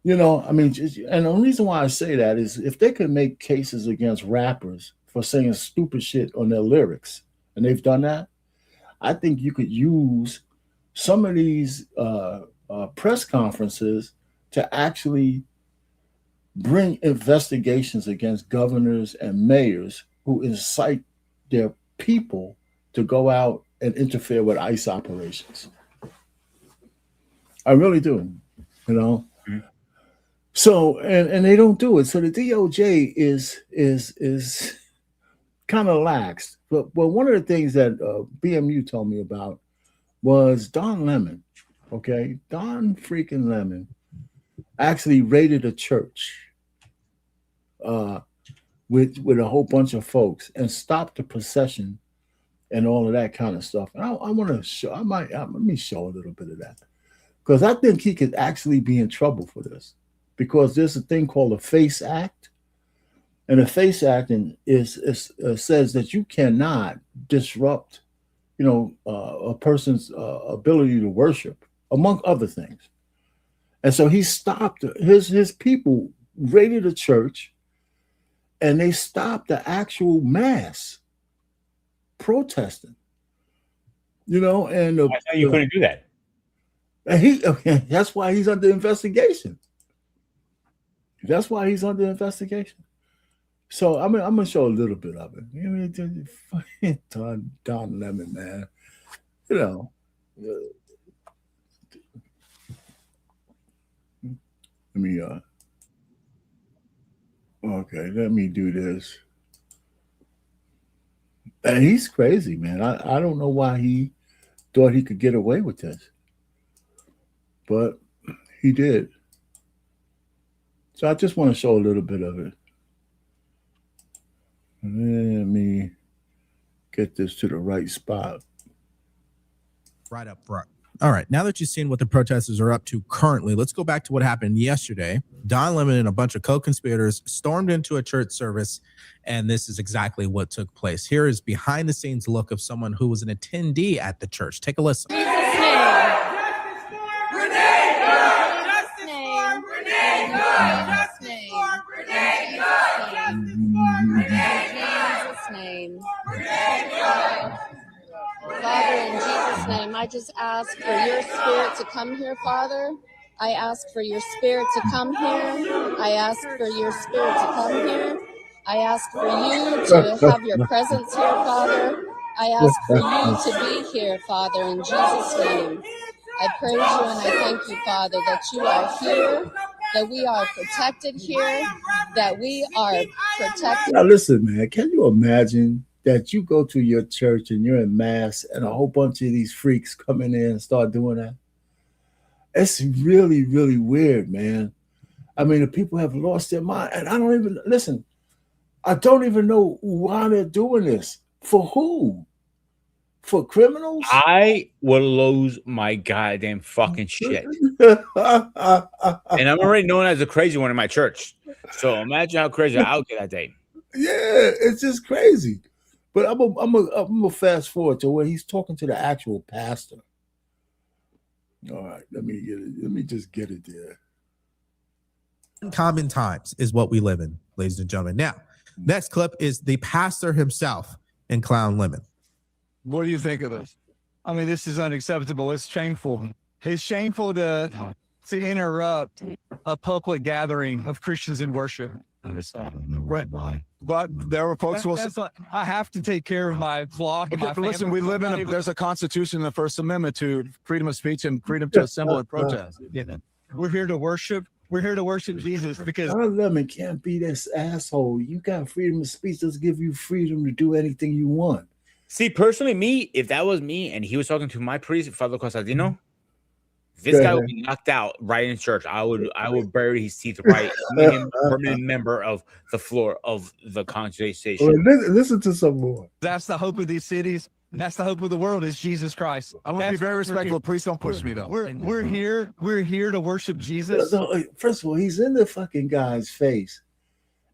You know, I mean, and the reason why I say that is if they could make cases against rappers for saying stupid shit on their lyrics, and they've done that, I think you could use some of these press conferences to actually bring investigations against governors and mayors who incite their people to go out and interfere with ICE operations. I really do, you know. Mm-hmm. So and they don't do it. So the DOJ is kind of lax. But one of the things that BMU told me about was Don Lemon. Okay, Don freaking Lemon actually raided a church with a whole bunch of folks and stopped the procession and all of that kind of stuff. And I want to show. Let me show a little bit of that because I think he could actually be in trouble for this because there's a thing called a FACE Act. And the FACE Act says that you cannot disrupt, you know, a person's ability to worship, among other things. And so he stopped his people raided a church, and they stopped the actual mass protesting. You know, and I thought you couldn't do that. And that's why he's under investigation. That's why he's under investigation. So I'm gonna show a little bit of it. I mean, Don Lemon, man. You know. Let me okay, let me do this. And he's crazy, man. I don't know why he thought he could get away with this. But he did. So I just want to show a little bit of it. Let me get this to the right spot. Right up front. All right. Now that you've seen what the protesters are up to currently, let's go back to what happened yesterday. Don Lemon and a bunch of co-conspirators stormed into a church service, and this is exactly what took place. Here is behind-the-scenes look of someone who was an attendee at the church. Take a listen. Father, in Jesus' name, I just ask for your spirit to come here, Father. I ask for your spirit to come here. I ask for your spirit to come here. I ask for you to have your presence here, Father. I ask for you to be here, Father, in Jesus' name. I praise you and I thank you, Father, that you are here, that we are protected here, that we are protected. Now listen, man, can you imagine that you go to your church and you're in mass and a whole bunch of these freaks come in there and start doing that? It's really, really weird, man. I mean, the people have lost their mind. And I don't even know why they're doing this. For who? For criminals? I will lose my goddamn fucking shit. And I'm already known as a crazy one in my church. So imagine how crazy I'll get that day. Yeah, it's just crazy. But I'm gonna fast forward to where he's talking to the actual pastor. All right, let me get it. Let me just get it there. Uncommon times is what we live in, ladies and gentlemen. Now, Next clip is the pastor himself in Clown Lemon. What do you think of this? I mean, this is unacceptable. It's shameful. It's shameful to interrupt a public gathering of Christians in worship. Right. But there were folks who will. I have to take care of my flock. Okay, but listen, we live in there's a constitution in the First Amendment to freedom of speech and freedom to assemble and protest. We're here to worship. We're here to worship Jesus because Don Lemon can't be this asshole. You got freedom of speech. Doesn't give you freedom to do anything you want. See, personally, me, if that was me and he was talking to my priest, Father Costantino, this guy would be knocked out right in church. I would bury his teeth right, make him a permanent member of the floor of the congregation. Well, listen to some more. that's the hope of these cities. That's the hope of the world is Jesus Christ. I want to be very respectful. Please don't push me though. We're here to worship Jesus. First of all, he's in the fucking guy's face.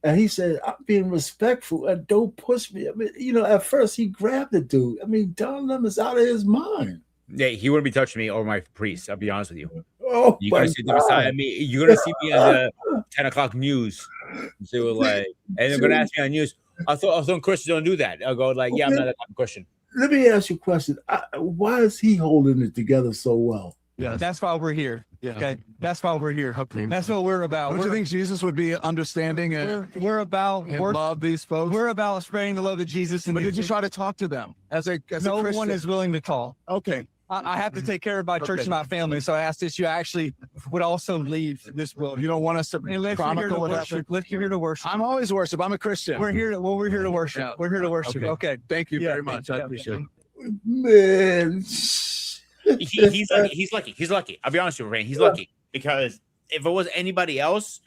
And he said, I'm being respectful and don't push me. I mean, you know, at first he grabbed the dude. I mean, Don Lemon's out of his mind. Yeah, he wouldn't be touching me or my priest. I'll be honest with you. Oh, you're gonna sit beside me. You're gonna see me on the 10 o'clock news. So like, and they're gonna ask me on news. I thought Christians don't do that. I'll go like, yeah, I'm not that type of Christian. Let me ask you a question. Why is he holding it together so well? Yeah, that's why we're here. Yeah. Okay, that's why we're here. That's what we're about. Don't you think Jesus would be understanding and we're about love these folks? We're about spreading the love of Jesus. But did you try to talk to them as a no Christian? One is willing to talk. Okay. I have to take care of my church and my family, so I asked that you actually would also leave this world. You don't want us to chronicle what happened? Let's here to worship. I'm always worship. I'm a Christian. We're here to worship. Yeah. We're here to worship. Okay. Thank you very much. I appreciate it. Man. He's lucky. He's lucky. I'll be honest with you, Rain. He's lucky because if it was anybody else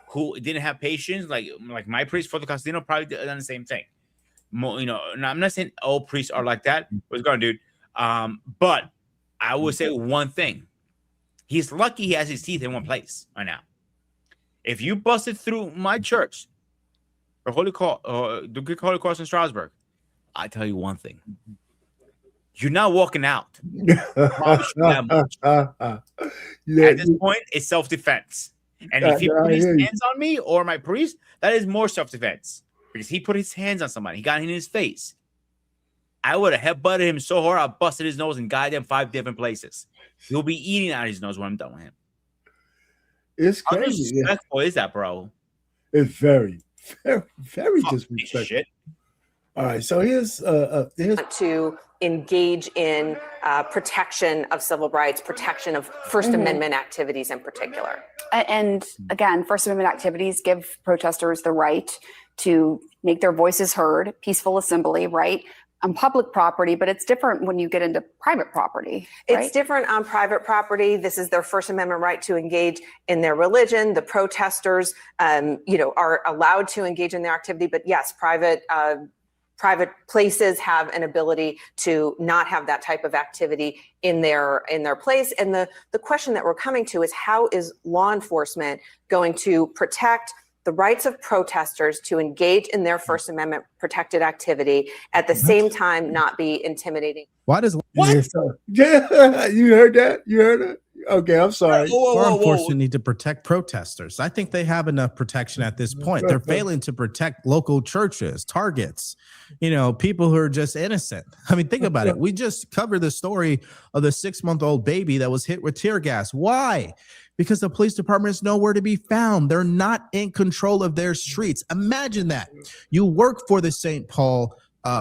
who didn't have patience, like my priest, Father Costantino, probably done the same thing. You know, I'm not saying all priests are like that. What's going on, dude? But I would say one thing: he's lucky he has his teeth in one place right now. If you busted through my church, or the Greek Holy Cross in Strasbourg, I tell you one thing. You're not walking out. Promise you that much. At this point, it's self-defense. And if he put his hands on me or my priest, that is more self-defense. Because he put his hands on somebody. He got in his face. I would have headbutted him so hard, I busted his nose in goddamn 5 different places. He'll be eating out of his nose when I'm done with him. It's How crazy. disrespectful is that, bro? It's very, very, very disrespectful. Shit. All right, so here's to engage in protection of civil rights, protection of First Amendment activities in particular. And again, First Amendment activities give protesters the right to make their voices heard, peaceful assembly, right? On public property, but it's different when you get into private property. Right? It's different on private property. This is their First Amendment right to engage in their religion. The protesters, are allowed to engage in their activity. But yes, private places have an ability to not have that type of activity in their place. And the question that we're coming to is how is law enforcement going to protect the rights of protesters to engage in their First Amendment protected activity at the same time not be intimidating? Why does Yeah, you heard that? You heard it? Okay, I'm sorry. Law enforcement need to protect protesters. I think they have enough protection at this point. They're failing to protect local churches, targets, people who are just innocent. I mean, think about it. We just covered the story of the 6-month-old baby that was hit with tear gas. Why? Because the police department is nowhere to be found. They're not in control of their streets. Imagine that. You work for the St. Paul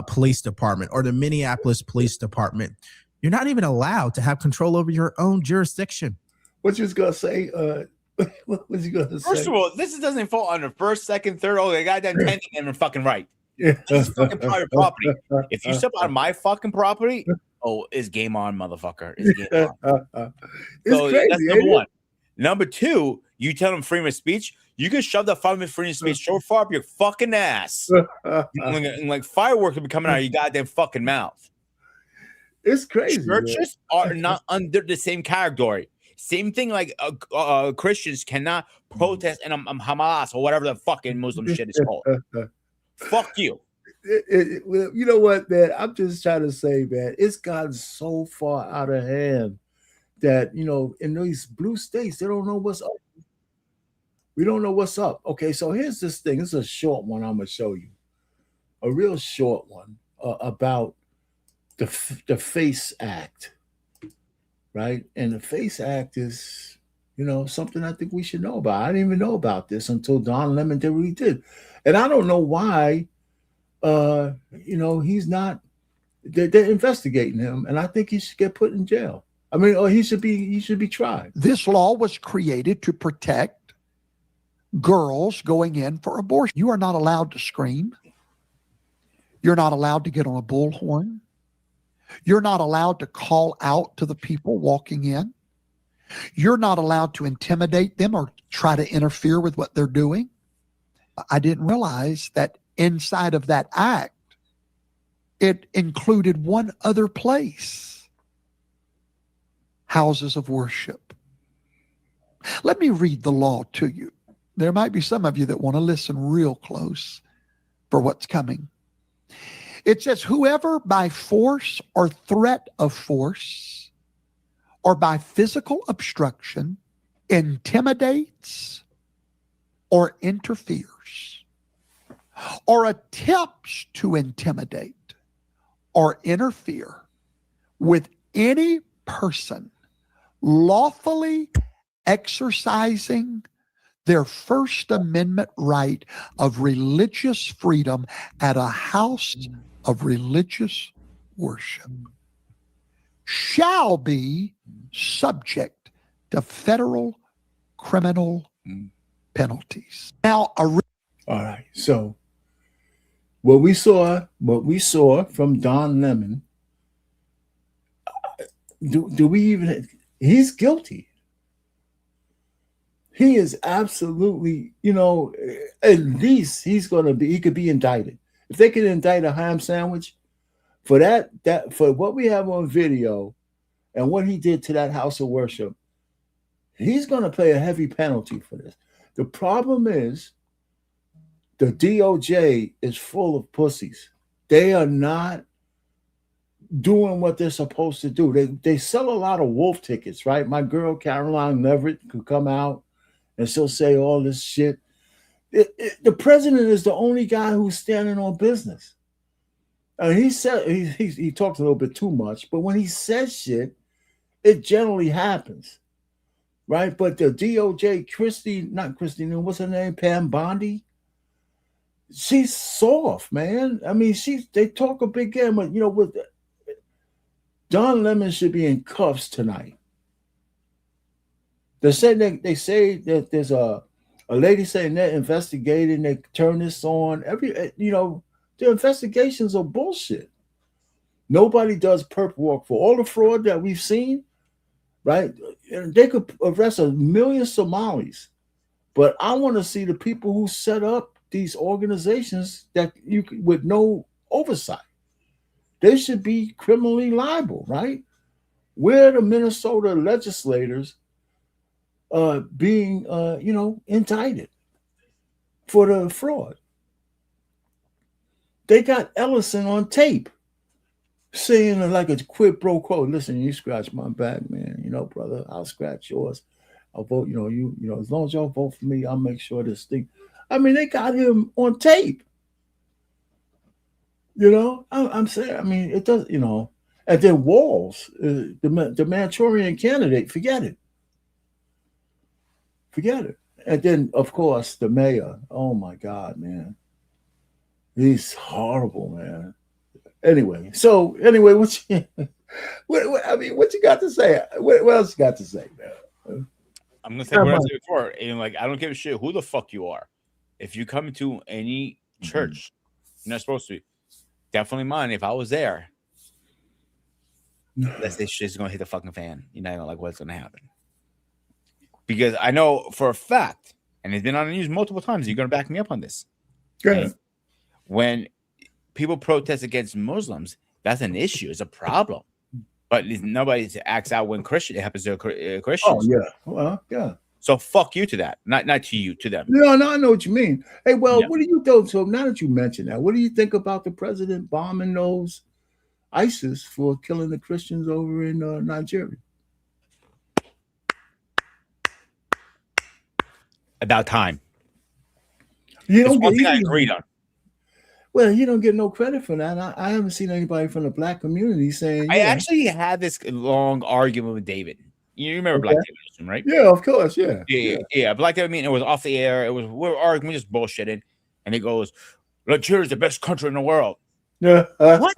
Police Department or the Minneapolis Police Department. You're not even allowed to have control over your own jurisdiction. What you was gonna say? What was you gonna say? First of all, this doesn't fall under first, second, third. Oh, they got that 10 and they're fucking right. This is fucking private property. If you step on my fucking property, it's game on, motherfucker. It's game on. So crazy, that's number one. Number two, you tell them freedom of speech. You can shove that 5 minute freedom of speech so far up your fucking ass. like fireworks will be coming out of your goddamn fucking mouth. It's crazy. Churches are not under the same category. Same thing like Christians cannot protest in Hamas or whatever the fucking Muslim shit is called. Fuck you. You know what, man? I'm just trying to say, man, it's gotten so far out of hand that, in these blue states, they don't know what's up. We don't know what's up. Okay, so here's this thing. This is a short one I'm going to show you. A real short one about the FACE Act, right? And the FACE Act is, something I think we should know about. I didn't even know about this until Don Lemon did what he did. And I don't know why, he's not, they're investigating him. And I think he should get put in jail. I mean, or he should be tried. This law was created to protect girls going in for abortion. You are not allowed to scream. You're not allowed to get on a bullhorn. You're not allowed to call out to the people walking in. You're not allowed to intimidate them or try to interfere with what they're doing. I didn't realize that inside of that act, it included one other place: houses of worship. Let me read the law to you. There might be some of you that want to listen real close for what's coming. It says, whoever by force or threat of force or by physical obstruction intimidates or interferes or attempts to intimidate or interfere with any person lawfully exercising their First Amendment right of religious freedom at a house of religious worship shall be subject to federal criminal penalties. Now, all right. So what we saw from Don Lemon, do we even, he's guilty. He is absolutely, at least he could be indicted. If they could indict a ham sandwich for for what we have on video and what he did to that house of worship, he's going to pay a heavy penalty for this. The problem is the DOJ is full of pussies. They are not doing what they're supposed to do. They sell a lot of wolf tickets, right? My girl Caroline Leverett could come out and she'll say all this shit. The president is the only guy who's standing on business. He said he talks a little bit too much, but when he says shit, it generally happens, right? But the DOJ, what's her name? Pam Bondi. She's soft, man. I mean, they talk a big game, but with Don Lemon should be in cuffs tonight. They say that there's a lady saying they're investigating, they turn this on. The investigations are bullshit. Nobody does perp work for all the fraud that we've seen, right? They could arrest 1 million Somalis, but I want to see the people who set up these organizations with no oversight. They should be criminally liable, right? Where the Minnesota legislators being indicted for the fraud. They got Ellison on tape saying like a quid pro quo. Listen, you scratch my back, man. Brother, I'll scratch yours. I'll vote. As long as y'all vote for me, I'll make sure this thing. I mean, they got him on tape. I'm saying. I mean, it does. And then Walls, the Manchurian candidate. Forget it. And then, of course, the mayor. Oh my God, man. He's horrible, man. Anyway, what you got to say? What else you got to say, man? I'm gonna say what I said before, and I don't give a shit who the fuck you are. If you come to any church, you're not supposed to. Definitely mine. If I was there, this shit's gonna hit the fucking fan. You're not gonna like what's gonna happen. Because I know for a fact, and it's been on the news multiple times, you're going to back me up on this. Right? When people protest against Muslims, that's an issue. It's a problem. But nobody acts out when it happens to Christians. Oh, yeah. Well, yeah. So fuck you to that. Not to you, to them. No, I know what you mean. Hey, well, what do you think? So now that you mention that, what do you think about the president bombing those ISIS for killing the Christians over in Nigeria? About time. You It's don't one get thing I you- agreed on. Well, you don't get no credit for that. I haven't seen anybody from the black community saying. I yeah. actually had this long argument with David. You remember Okay. Black David, right? Yeah, of course. Yeah. Yeah. Black David meeting. It was off the air. It was we were arguing, just bullshitting, and he goes, "Nigeria is the best country in the world. Yeah. What?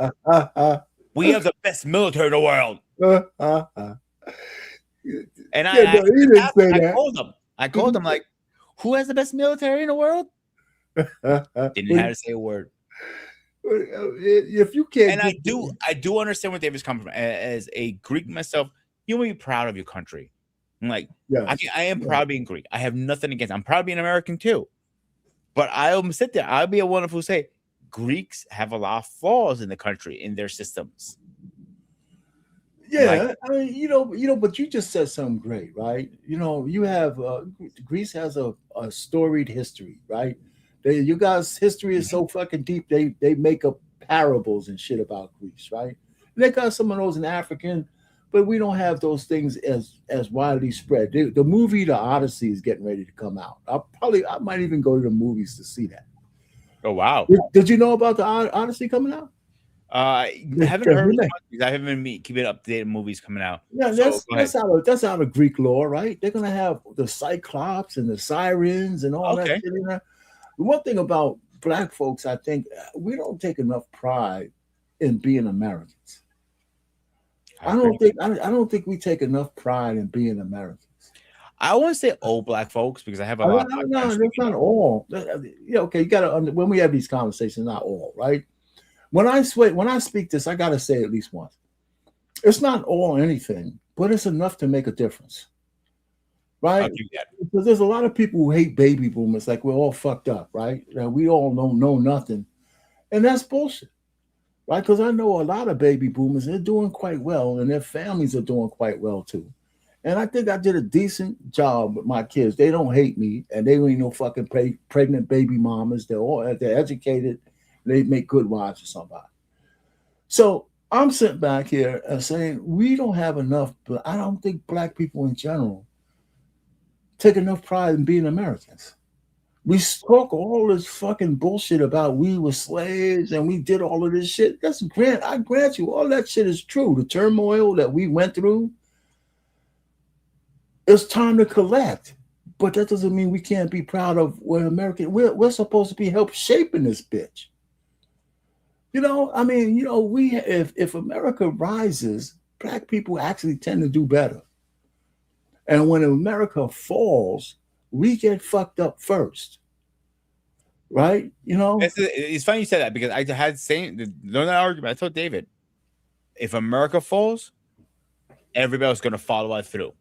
We have the best military in the world." And Yeah, no, he didn't say I that. called him. I called him like, "Who has the best military in the world?" Didn't have to say a word. If you can't, And I do understand where David's coming from. As a Greek myself, you want to be proud of your country. I'm like, Yes. I am proud of being Greek. I have nothing against. I'm proud of being American too. But I'll sit there. I'll be a one who say Greeks have a lot of flaws in the country in their systems. Yeah, I mean, but you just said something great, right? You have Greece has a storied history, right? You guys' history is so fucking deep. They make up parables and shit about Greece, right? They got some of those in African, but we don't have those things as widely spread. The movie The Odyssey is getting ready to come out. I might even go to the movies to see that. Oh wow! Did you know about the Odyssey coming out? I haven't heard. I haven't been keeping updated movies coming out. Yeah, that's out of Greek lore, right? They're gonna have the Cyclops and the Sirens and all that shit in there. The one thing about black folks, I think we don't take enough pride in being Americans. I don't think we take enough pride in being Americans. I want to say old black folks because I have a lot. No, that's not all. Yeah, okay, you gotta when we have these conversations, not all, right? When I speak this, I gotta say at least once. It's not all anything, but it's enough to make a difference. Right? Because there's a lot of people who hate baby boomers, like we're all fucked up, right? We all know nothing. And that's bullshit. Right? Because I know a lot of baby boomers, they're doing quite well, and their families are doing quite well too. And I think I did a decent job with my kids. They don't hate me, and they ain't no fucking pregnant baby mamas. They're educated. They make good wives for somebody. So I'm sitting back here and saying we don't have enough. But I don't think black people in general take enough pride in being Americans. We talk all this fucking bullshit about we were slaves and we did all of this shit. I grant you, all that shit is true. The turmoil that we went through. It's time to collect, but that doesn't mean we can't be proud of what American. We're supposed to be help shaping this bitch. I mean, if America rises, black people actually tend to do better. And when America falls, we get fucked up first. Right? It's funny you said that because I had that argument. I told David, if America falls, everybody's going to follow us through.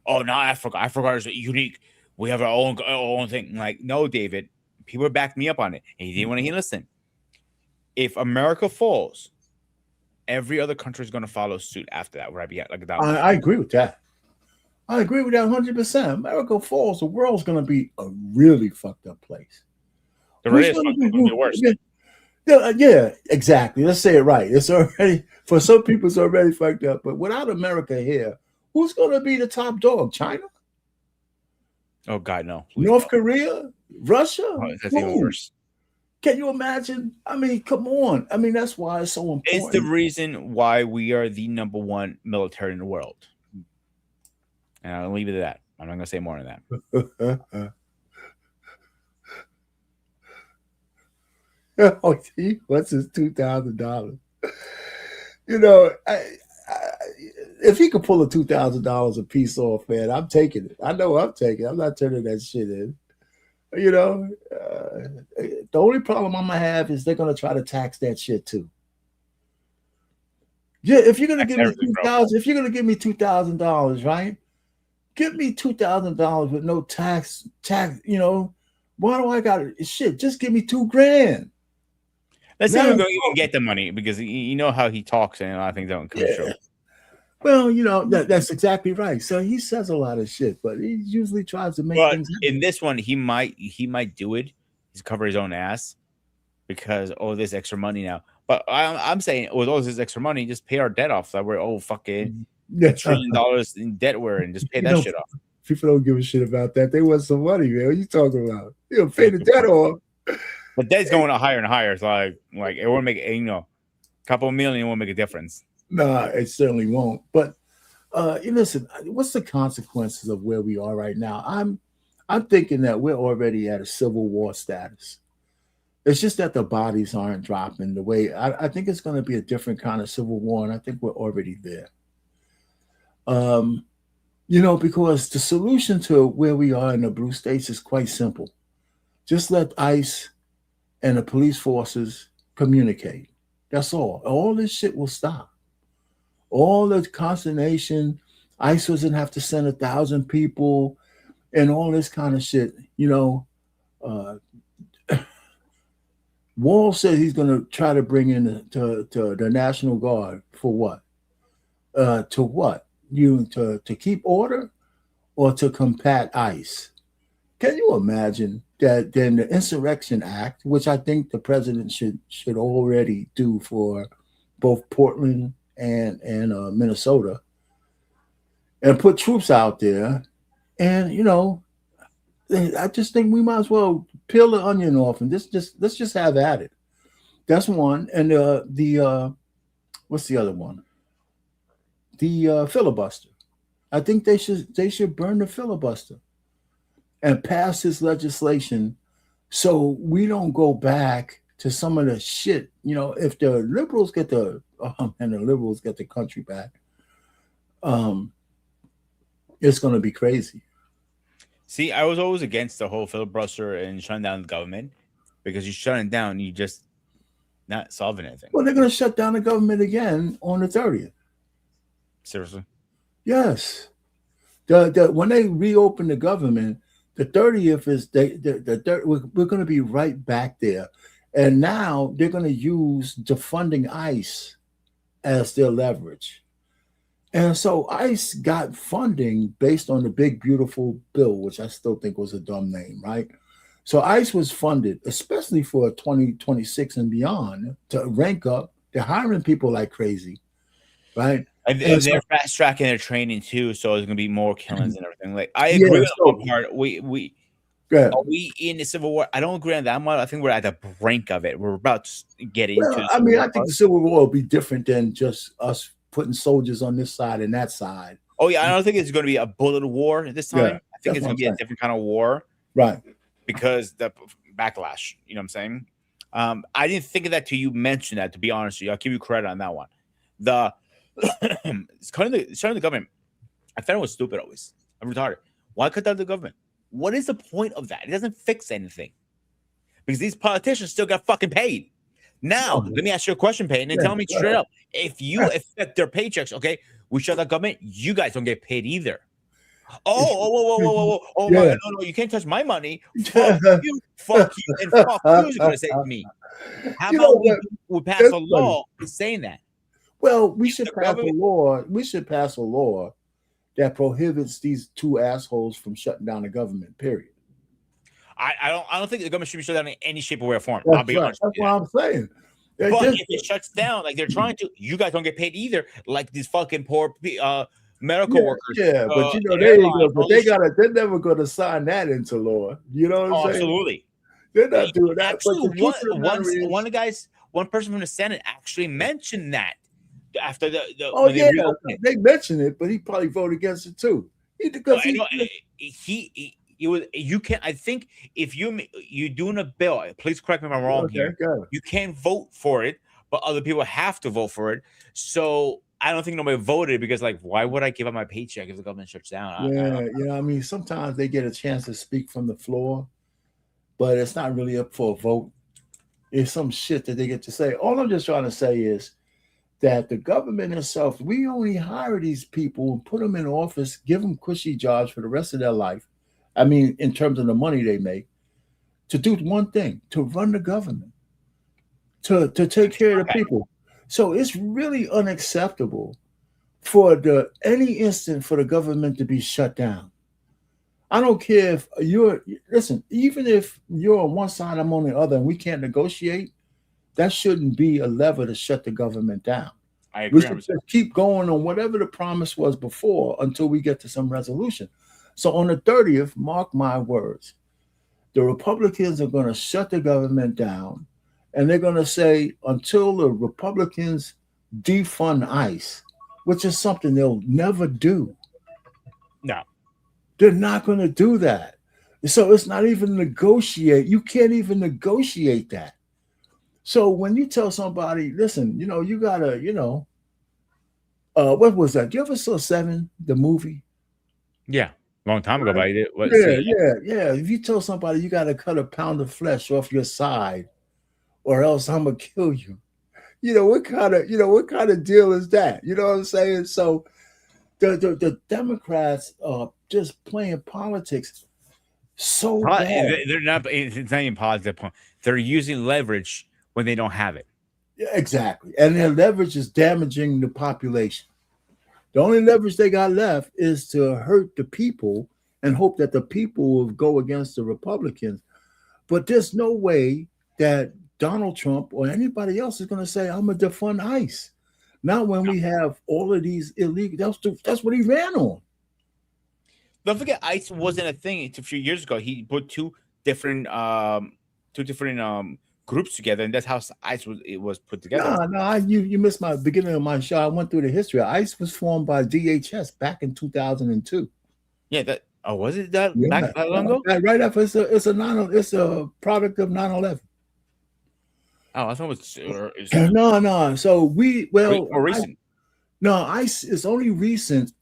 Oh, now Africa is unique. We have our own thing. I'm like, no, David, people backed me up on it. And he didn't want to listen. If America falls, every other country is going to follow suit after that. Where I be at, like that. I agree with that. I agree with that 100%. America falls, the world's going to be a really fucked up place. The rate is going to be worse. Yeah, exactly. Let's say it right. It's already, for some people, it's already fucked up. But without America here, who's going to be the top dog? China? Oh, God, no. North Korea? Russia? Oh, that's even worse. Can you imagine? I mean, come on. I mean, that's why it's so important. It's the reason why we are the #1 military in the world. And I'll leave it at that. I'm not going to say more than that. Oh, he what's his $2,000? If he could pull a $2,000 a piece off, man, I'm taking it. I know I'm taking it. I'm not turning that shit in. The only problem I'm gonna have is they're gonna try to tax that shit too. Yeah, if you're gonna give me $2,000, right? Give me $2,000 with no tax. Why do I got it? Shit, just give me $2,000. Let's say we're going to even get the money because you know how he talks and a lot of things don't come true. Well, that's exactly right. So he says a lot of shit, but he usually tries to make things happen. In this one, he might do it. He's cover his own ass because this extra money now. But I'm saying with all this extra money, just pay our debt off. So we're fucking $1 trillion in debt we're in. Just pay that shit off. People don't give a shit about that. They want some money, man. What are you talking about? You know, pay the debt off. But debt's going up higher and higher. It's like it won't make a couple million won't make a difference. Nah, it certainly won't. But listen, what's the consequences of where we are right now? I'm thinking that we're already at a civil war status. It's just that the bodies aren't dropping the way. I think it's going to be a different kind of civil war, and I think we're already there. Because the solution to where we are in the blue states is quite simple. Just let ICE and the police forces communicate. That's all. All this shit will stop. All the consternation, ICE doesn't have to send 1,000 people and all this kind of shit. Wall said he's going to try to bring in to the National Guard for what? To what? To keep order or to combat ICE? Can you imagine that then the Insurrection Act, which I think the president should already do for both Portland and Minnesota, and put troops out there, and I just think we might as well peel the onion off and let's just have at it. That's one. And what's the other one? The filibuster. I think they should burn the filibuster and pass this legislation so we don't go back to some of the shit. If the liberals get the country back, it's going to be crazy. See, I was always against the whole filibuster and shutting down the government, because you shut it down, you just not solving anything. Well, they're going to shut down the government again on the 30th. Seriously? Yes. When they reopen the government, the 30th is we're going to be right back there. And now they're going to use defunding ICE as their leverage. And so ICE got funding based on the Big Beautiful Bill, which I still think was a dumb name, right? So ICE was funded, especially for 2026 and beyond, to rank up. They're hiring people like crazy, right? And they're fast tracking their training too, so there's going to be more killings and everything. Like, I agree with that part. Are we in the Civil War? I don't agree on that much. I think we're at the brink of it. We're about to get into it. I think the Civil War will be different than just us putting soldiers on this side and that side. Oh yeah, I don't think it's going to be a bullet war this time. Yeah, I think it's going to be a different kind of war, right? Because the backlash. You know what I'm saying? I didn't think of that till you mentioned that. To be honest with you, I'll give you credit on that one. It's cutting the government. I thought it was stupid always. I'm retarded. Why cut down the government? What is the point of that? It doesn't fix anything. Because these politicians still got fucking paid. Now, let me ask you a question, Payne, and tell me straight up. If you affect their paychecks, okay, we shut the government, you guys don't get paid either. Oh, my God, no, you can't touch my money. Fuck you, and fuck you, you're going to say to me. How about we pass a law saying that? Well, we should pass a law. We should pass a law that prohibits these two assholes from shutting down the government. Period. I don't think the government should be shut down in any shape or way or form. That's I'll be right. honest. That's what I'm saying. But if it shuts down, like they're trying to, you guys don't get paid either. Like these fucking poor medical workers. Yeah, but they're never going to sign that into law. You know what I'm saying? Absolutely. They're not doing that. Actually, one person from the Senate actually mentioned that after they mentioned it, but he probably voted against it too. You can't. I think if you're doing a bill, please correct me if I'm wrong here. You can't vote for it, but other people have to vote for it. So I don't think nobody voted because, like, why would I give up my paycheck if the government shuts down? I mean, sometimes they get a chance to speak from the floor, but it's not really up for a vote. It's some shit that they get to say. All I'm just trying to say is that the government itself, we only hire these people and put them in office, give them cushy jobs for the rest of their life. I mean, in terms of the money they make, to do one thing, to run the government, to take care of the people. So it's really unacceptable for any instant for the government to be shut down. I don't care if even if you're on one side, I'm on the other, and we can't negotiate, that shouldn't be a lever to shut the government down. I agree. We should just keep going on whatever the promise was before until we get to some resolution. So on the 30th, mark my words, the Republicans are going to shut the government down, and they're going to say until the Republicans defund ICE, which is something they'll never do. No. They're not going to do that. So it's not even negotiate. You can't even negotiate that. So when you tell somebody, listen, you gotta, what was that? Do you ever saw Seven, the movie? Yeah, long time ago. But I did. Yeah. If you tell somebody you gotta cut a pound of flesh off your side, or else I'm gonna kill you. What kind of deal is that? You know what I'm saying? So the Democrats are just playing politics so bad. They're not. It's not even politics. They're using leverage when they don't have it. Yeah, exactly. And their leverage is damaging the population. The only leverage they got left is to hurt the people and hope that the people will go against the Republicans. But there's no way that Donald Trump or anybody else is going to say, I'm going to defund ICE. Not when we have all of these illegal. That's what he ran on. Don't forget, ICE wasn't a thing a few years ago. He put two different groups together, and that's how ICE was put together. No, you missed my beginning of my show. I went through the history. ICE was formed by DHS back in 2002. Yeah, was it that back that long ago? Right after it's a product of 9/11. Oh, I thought it was no. So more recent. ICE is only recent.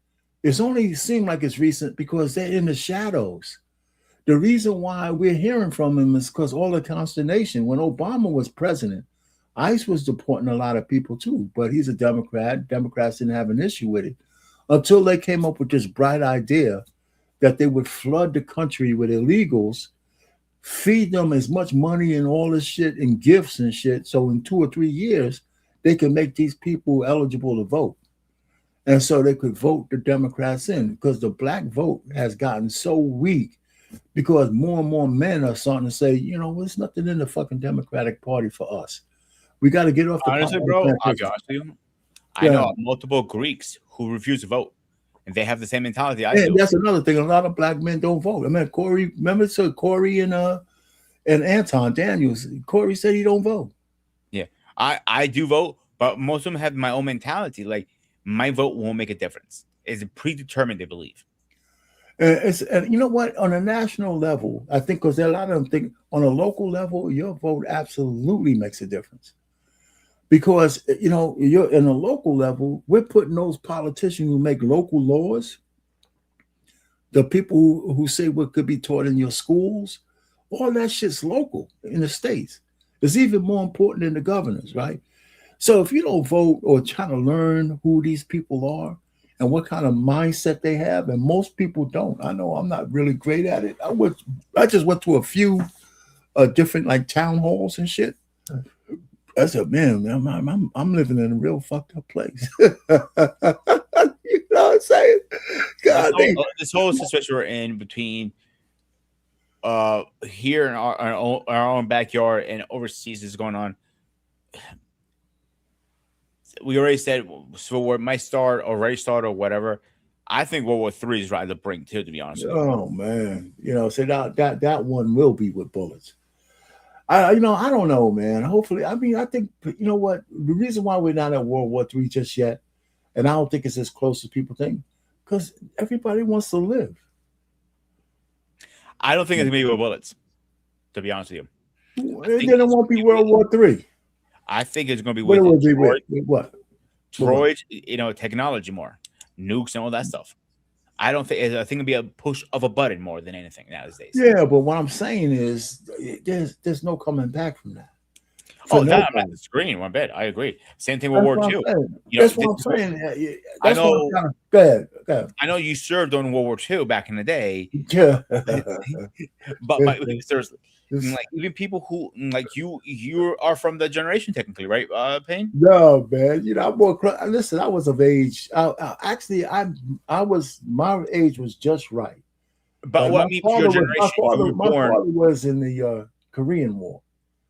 It's only seemed like it's recent because they're in the shadows. The reason why we're hearing from him is because all the consternation. When Obama was president, ICE was deporting a lot of people too, but he's a Democrat. Democrats didn't have an issue with it until they came up with this bright idea that they would flood the country with illegals, feed them as much money and all this shit and gifts and shit. So in 2 or 3 years, they can make these people eligible to vote. And so they could vote the Democrats in, because the black vote has gotten so weak because more and more men are starting to say, there's nothing in the fucking Democratic Party for us. We got to get off the honestly, bro, I'll be honest with you. I know multiple Greeks who refuse to vote, and they have the same mentality I do. That's another thing. A lot of black men don't vote. I mean, Corey and Anton Daniels. Corey said he don't vote. Yeah, I do vote, but most of them have my own mentality. Like, my vote won't make a difference. It's predetermined, they believe. And you know what? On a national level, I think, because there are a lot of them think on a local level, your vote absolutely makes a difference. Because, you're in a local level, we're putting those politicians who make local laws, the people who say what could be taught in your schools, all that shit's local in the states. It's even more important than the governors, right? So if you don't vote or try to learn who these people are and what kind of mindset they have, and most people don't. I know I'm not really great at it. I just went to a few different like town halls and shit. I said, man, I'm living in a real fucked up place. You know what I'm saying? God, this whole situation we're in between here in our own backyard and overseas is going on. We already said so. Where might start or restart or whatever. I think World War III is right at the brink too. To be honest with you. Oh man, so that one will be with bullets. I don't know, man. Hopefully, I think what the reason why we're not at World War III just yet, and I don't think it's as close as people think, because everybody wants to live. I don't think it's gonna be with bullets. To be honest with you, Then it won't be World War III. I think it's going to be What with it will be with what? Droid, technology more, nukes and all that stuff. I think it'll be a push of a button more than anything nowadays. Yeah, but what I'm saying is there's no coming back from that. I'm not disagreeing one bit. I agree. Same thing with World War II. That's what I'm saying. I know. Go ahead. I know you served during World War II back in the day. Yeah. but there's like even people who like you are from the generation technically, right, Payne? No, man. I'm more. Listen, I was of age. Actually, my age was just right. But what means your generation? My father was in the Korean War.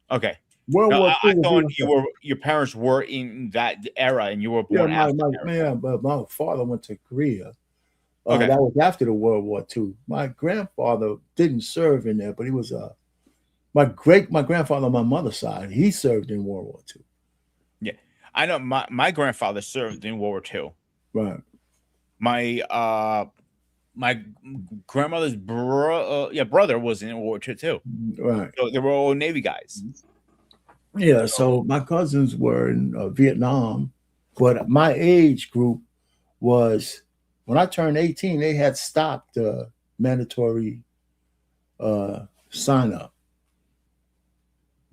Okay. World War II. I thought your parents were in that era, and you were born after. But my father went to Korea Okay. That was after the World War II. My grandfather didn't serve in there, but he was my grandfather on my mother's side. He served in World War II. Yeah, I know my grandfather served in World War II. Right. My grandmother's brother was in World War II too. Right. So they were all Navy guys. Yeah. So my cousins were in Vietnam, but my age group was when I turned 18. They had stopped mandatory sign up.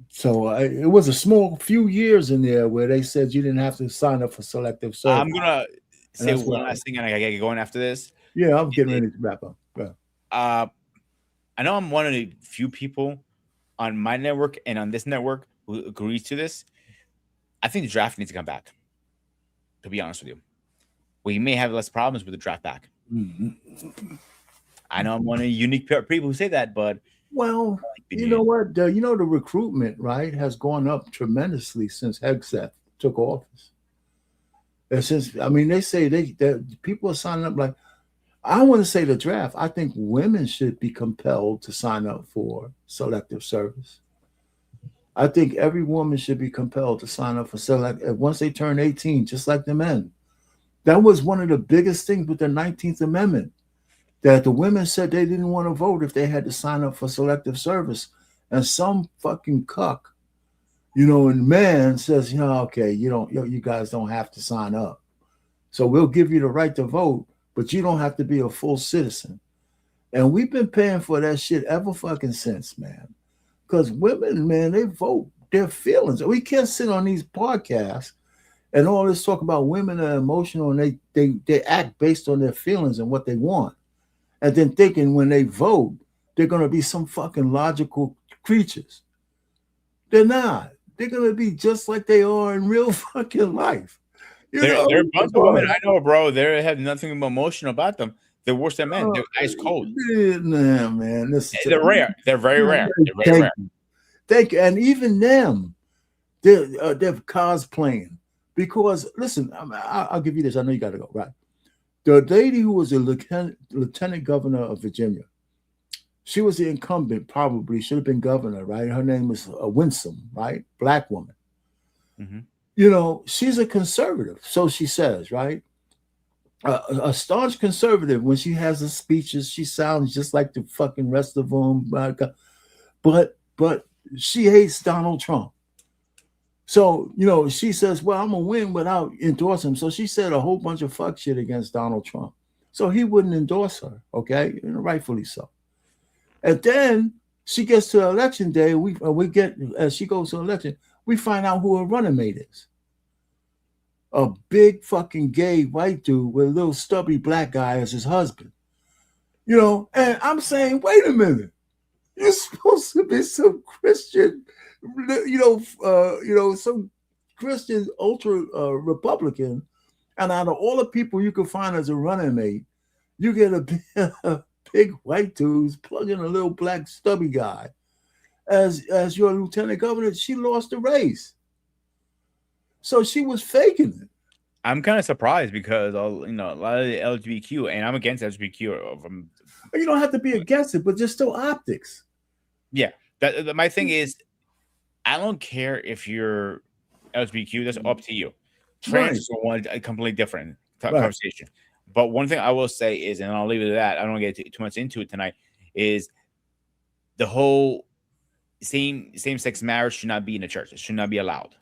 So it was a small few years in there where they said you didn't have to sign up for selective service. I'm gonna say one last thing, and I gotta get going after this. Yeah, I'm getting ready to wrap up. Yeah. I know I'm one of the few people on my network and on this network who agrees to this. I think the draft needs to come back. To be honest with you, we may have less problems with the draft back. Mm-hmm. I know I'm one of the unique people who say that, but well, you know what? The recruitment, right, has gone up tremendously since Hegseth took office. And since, I mean, they say that people are signing up like, I want to say the draft. I think women should be compelled to sign up for selective service. I think every woman should be compelled to sign up for once they turn 18, just like the men. That was one of the biggest things with the 19th Amendment, that the women said they didn't want to vote if they had to sign up for selective service. And some fucking cuck, and man says, okay, you guys don't have to sign up. So we'll give you the right to vote, but you don't have to be a full citizen. And we've been paying for that shit ever fucking since, man. Because women, man, they vote their feelings. We can't sit on these podcasts and all this talk about women are emotional and they act based on their feelings and what they want. And then thinking when they vote, they're going to be some fucking logical creatures. They're not. They're going to be just like they are in real fucking life. They're a bunch of women I know, bro. They have nothing emotional about them. They're worse than men. They're ice cold. Nah, man. They're rare. They're very rare. They're very rare. Thank you. And even them, they're cosplaying. Because, listen, I'll give you this. I know you got to go, right? The lady who was a lieutenant governor of Virginia, she was the incumbent, probably should have been governor, right? Her name was Winsome, right? Black woman. Mm-hmm. She's a conservative, so she says, right? A staunch conservative. When she has her speeches, she sounds just like the fucking rest of them. But she hates Donald Trump. So, she says, well, I'm going to win without endorsing him. So she said a whole bunch of fuck shit against Donald Trump. So he wouldn't endorse her, okay? Rightfully so. And then she gets to election day. As she goes to election, we find out who her running mate is. A big fucking gay white dude with a little stubby black guy as his husband. And I'm saying, wait a minute. You're supposed to be some Christian, some Christian ultra Republican, and out of all the people you could find as a running mate, you get a big white dude plugging a little black stubby guy as your lieutenant governor. She lost the race, so she was faking it. I'm kind of surprised because a lot of the LGBTQ, and I'm against LGBTQ. You don't have to be against it, but just still optics. Yeah, my thing is, I don't care if you're LGBTQ. That's up to you. Trans is one completely different conversation. But one thing I will say is, and I'll leave it at that. I don't want to get too much into it tonight. Is the whole same-sex marriage should not be in the church. It should not be allowed.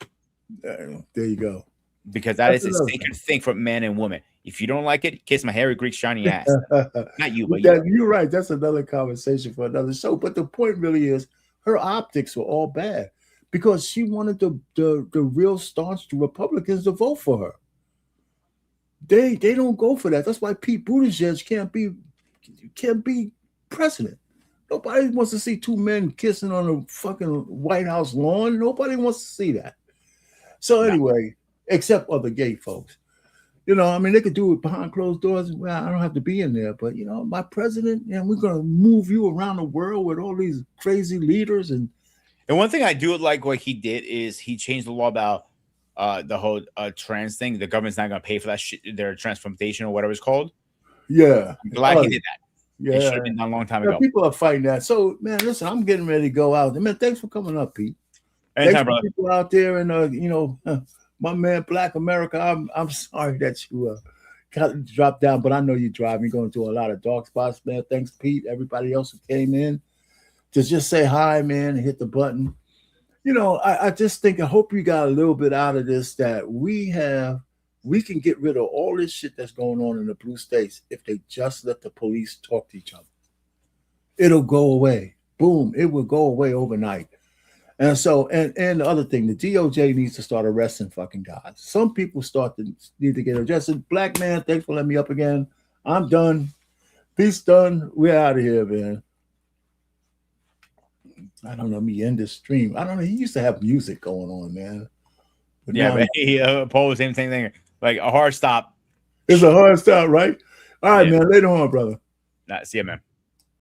There you go. Because that's a sacred thing for men and women. If you don't like it, kiss my hairy Greek shiny ass. Not you, but you're right. That's another conversation for another show. But the point really is, her optics were all bad because she wanted the real staunch Republicans to vote for her. They don't go for that. That's why Pete Buttigieg can't be president. Nobody wants to see two men kissing on a fucking White House lawn. Nobody wants to see that. So anyway, except other gay folks. They could do it behind closed doors. Well, I don't have to be in there, but my president, and we're gonna move you around the world with all these crazy leaders. And one thing I do like what he did is he changed the law about the whole trans thing. The government's not gonna pay for that shit, their transplantation or whatever it's called. Yeah. I'm glad Oh, he did that. Yeah. It should have been done a long time Yeah, ago. people are fighting that. So, man, listen, I'm getting ready to go out. Man, thanks for coming up, Pete. Anytime, Thanks for brother. people out there, and my man, Black America. I'm sorry that you got to drop down, but I know you're driving, going through a lot of dark spots, man. Thanks, Pete. Everybody else who came in to just say hi, man, and hit the button. I just think, I hope you got a little bit out of this, that we can get rid of all this shit that's going on in the blue states if they just let the police talk to each other. It'll go away. Boom. It will go away overnight. And so, and the other thing, the DOJ needs to start arresting fucking guys. Some people need to get arrested. Black man, thanks for letting me up again. I'm done. Peace done. We're out of here, man. I don't know, me end this stream. I don't know. He used to have music going on, man. But Yeah, now but he posed same thing. Like a hard stop. it's a hard stop, right? All right, man. Later on, brother. See ya, man.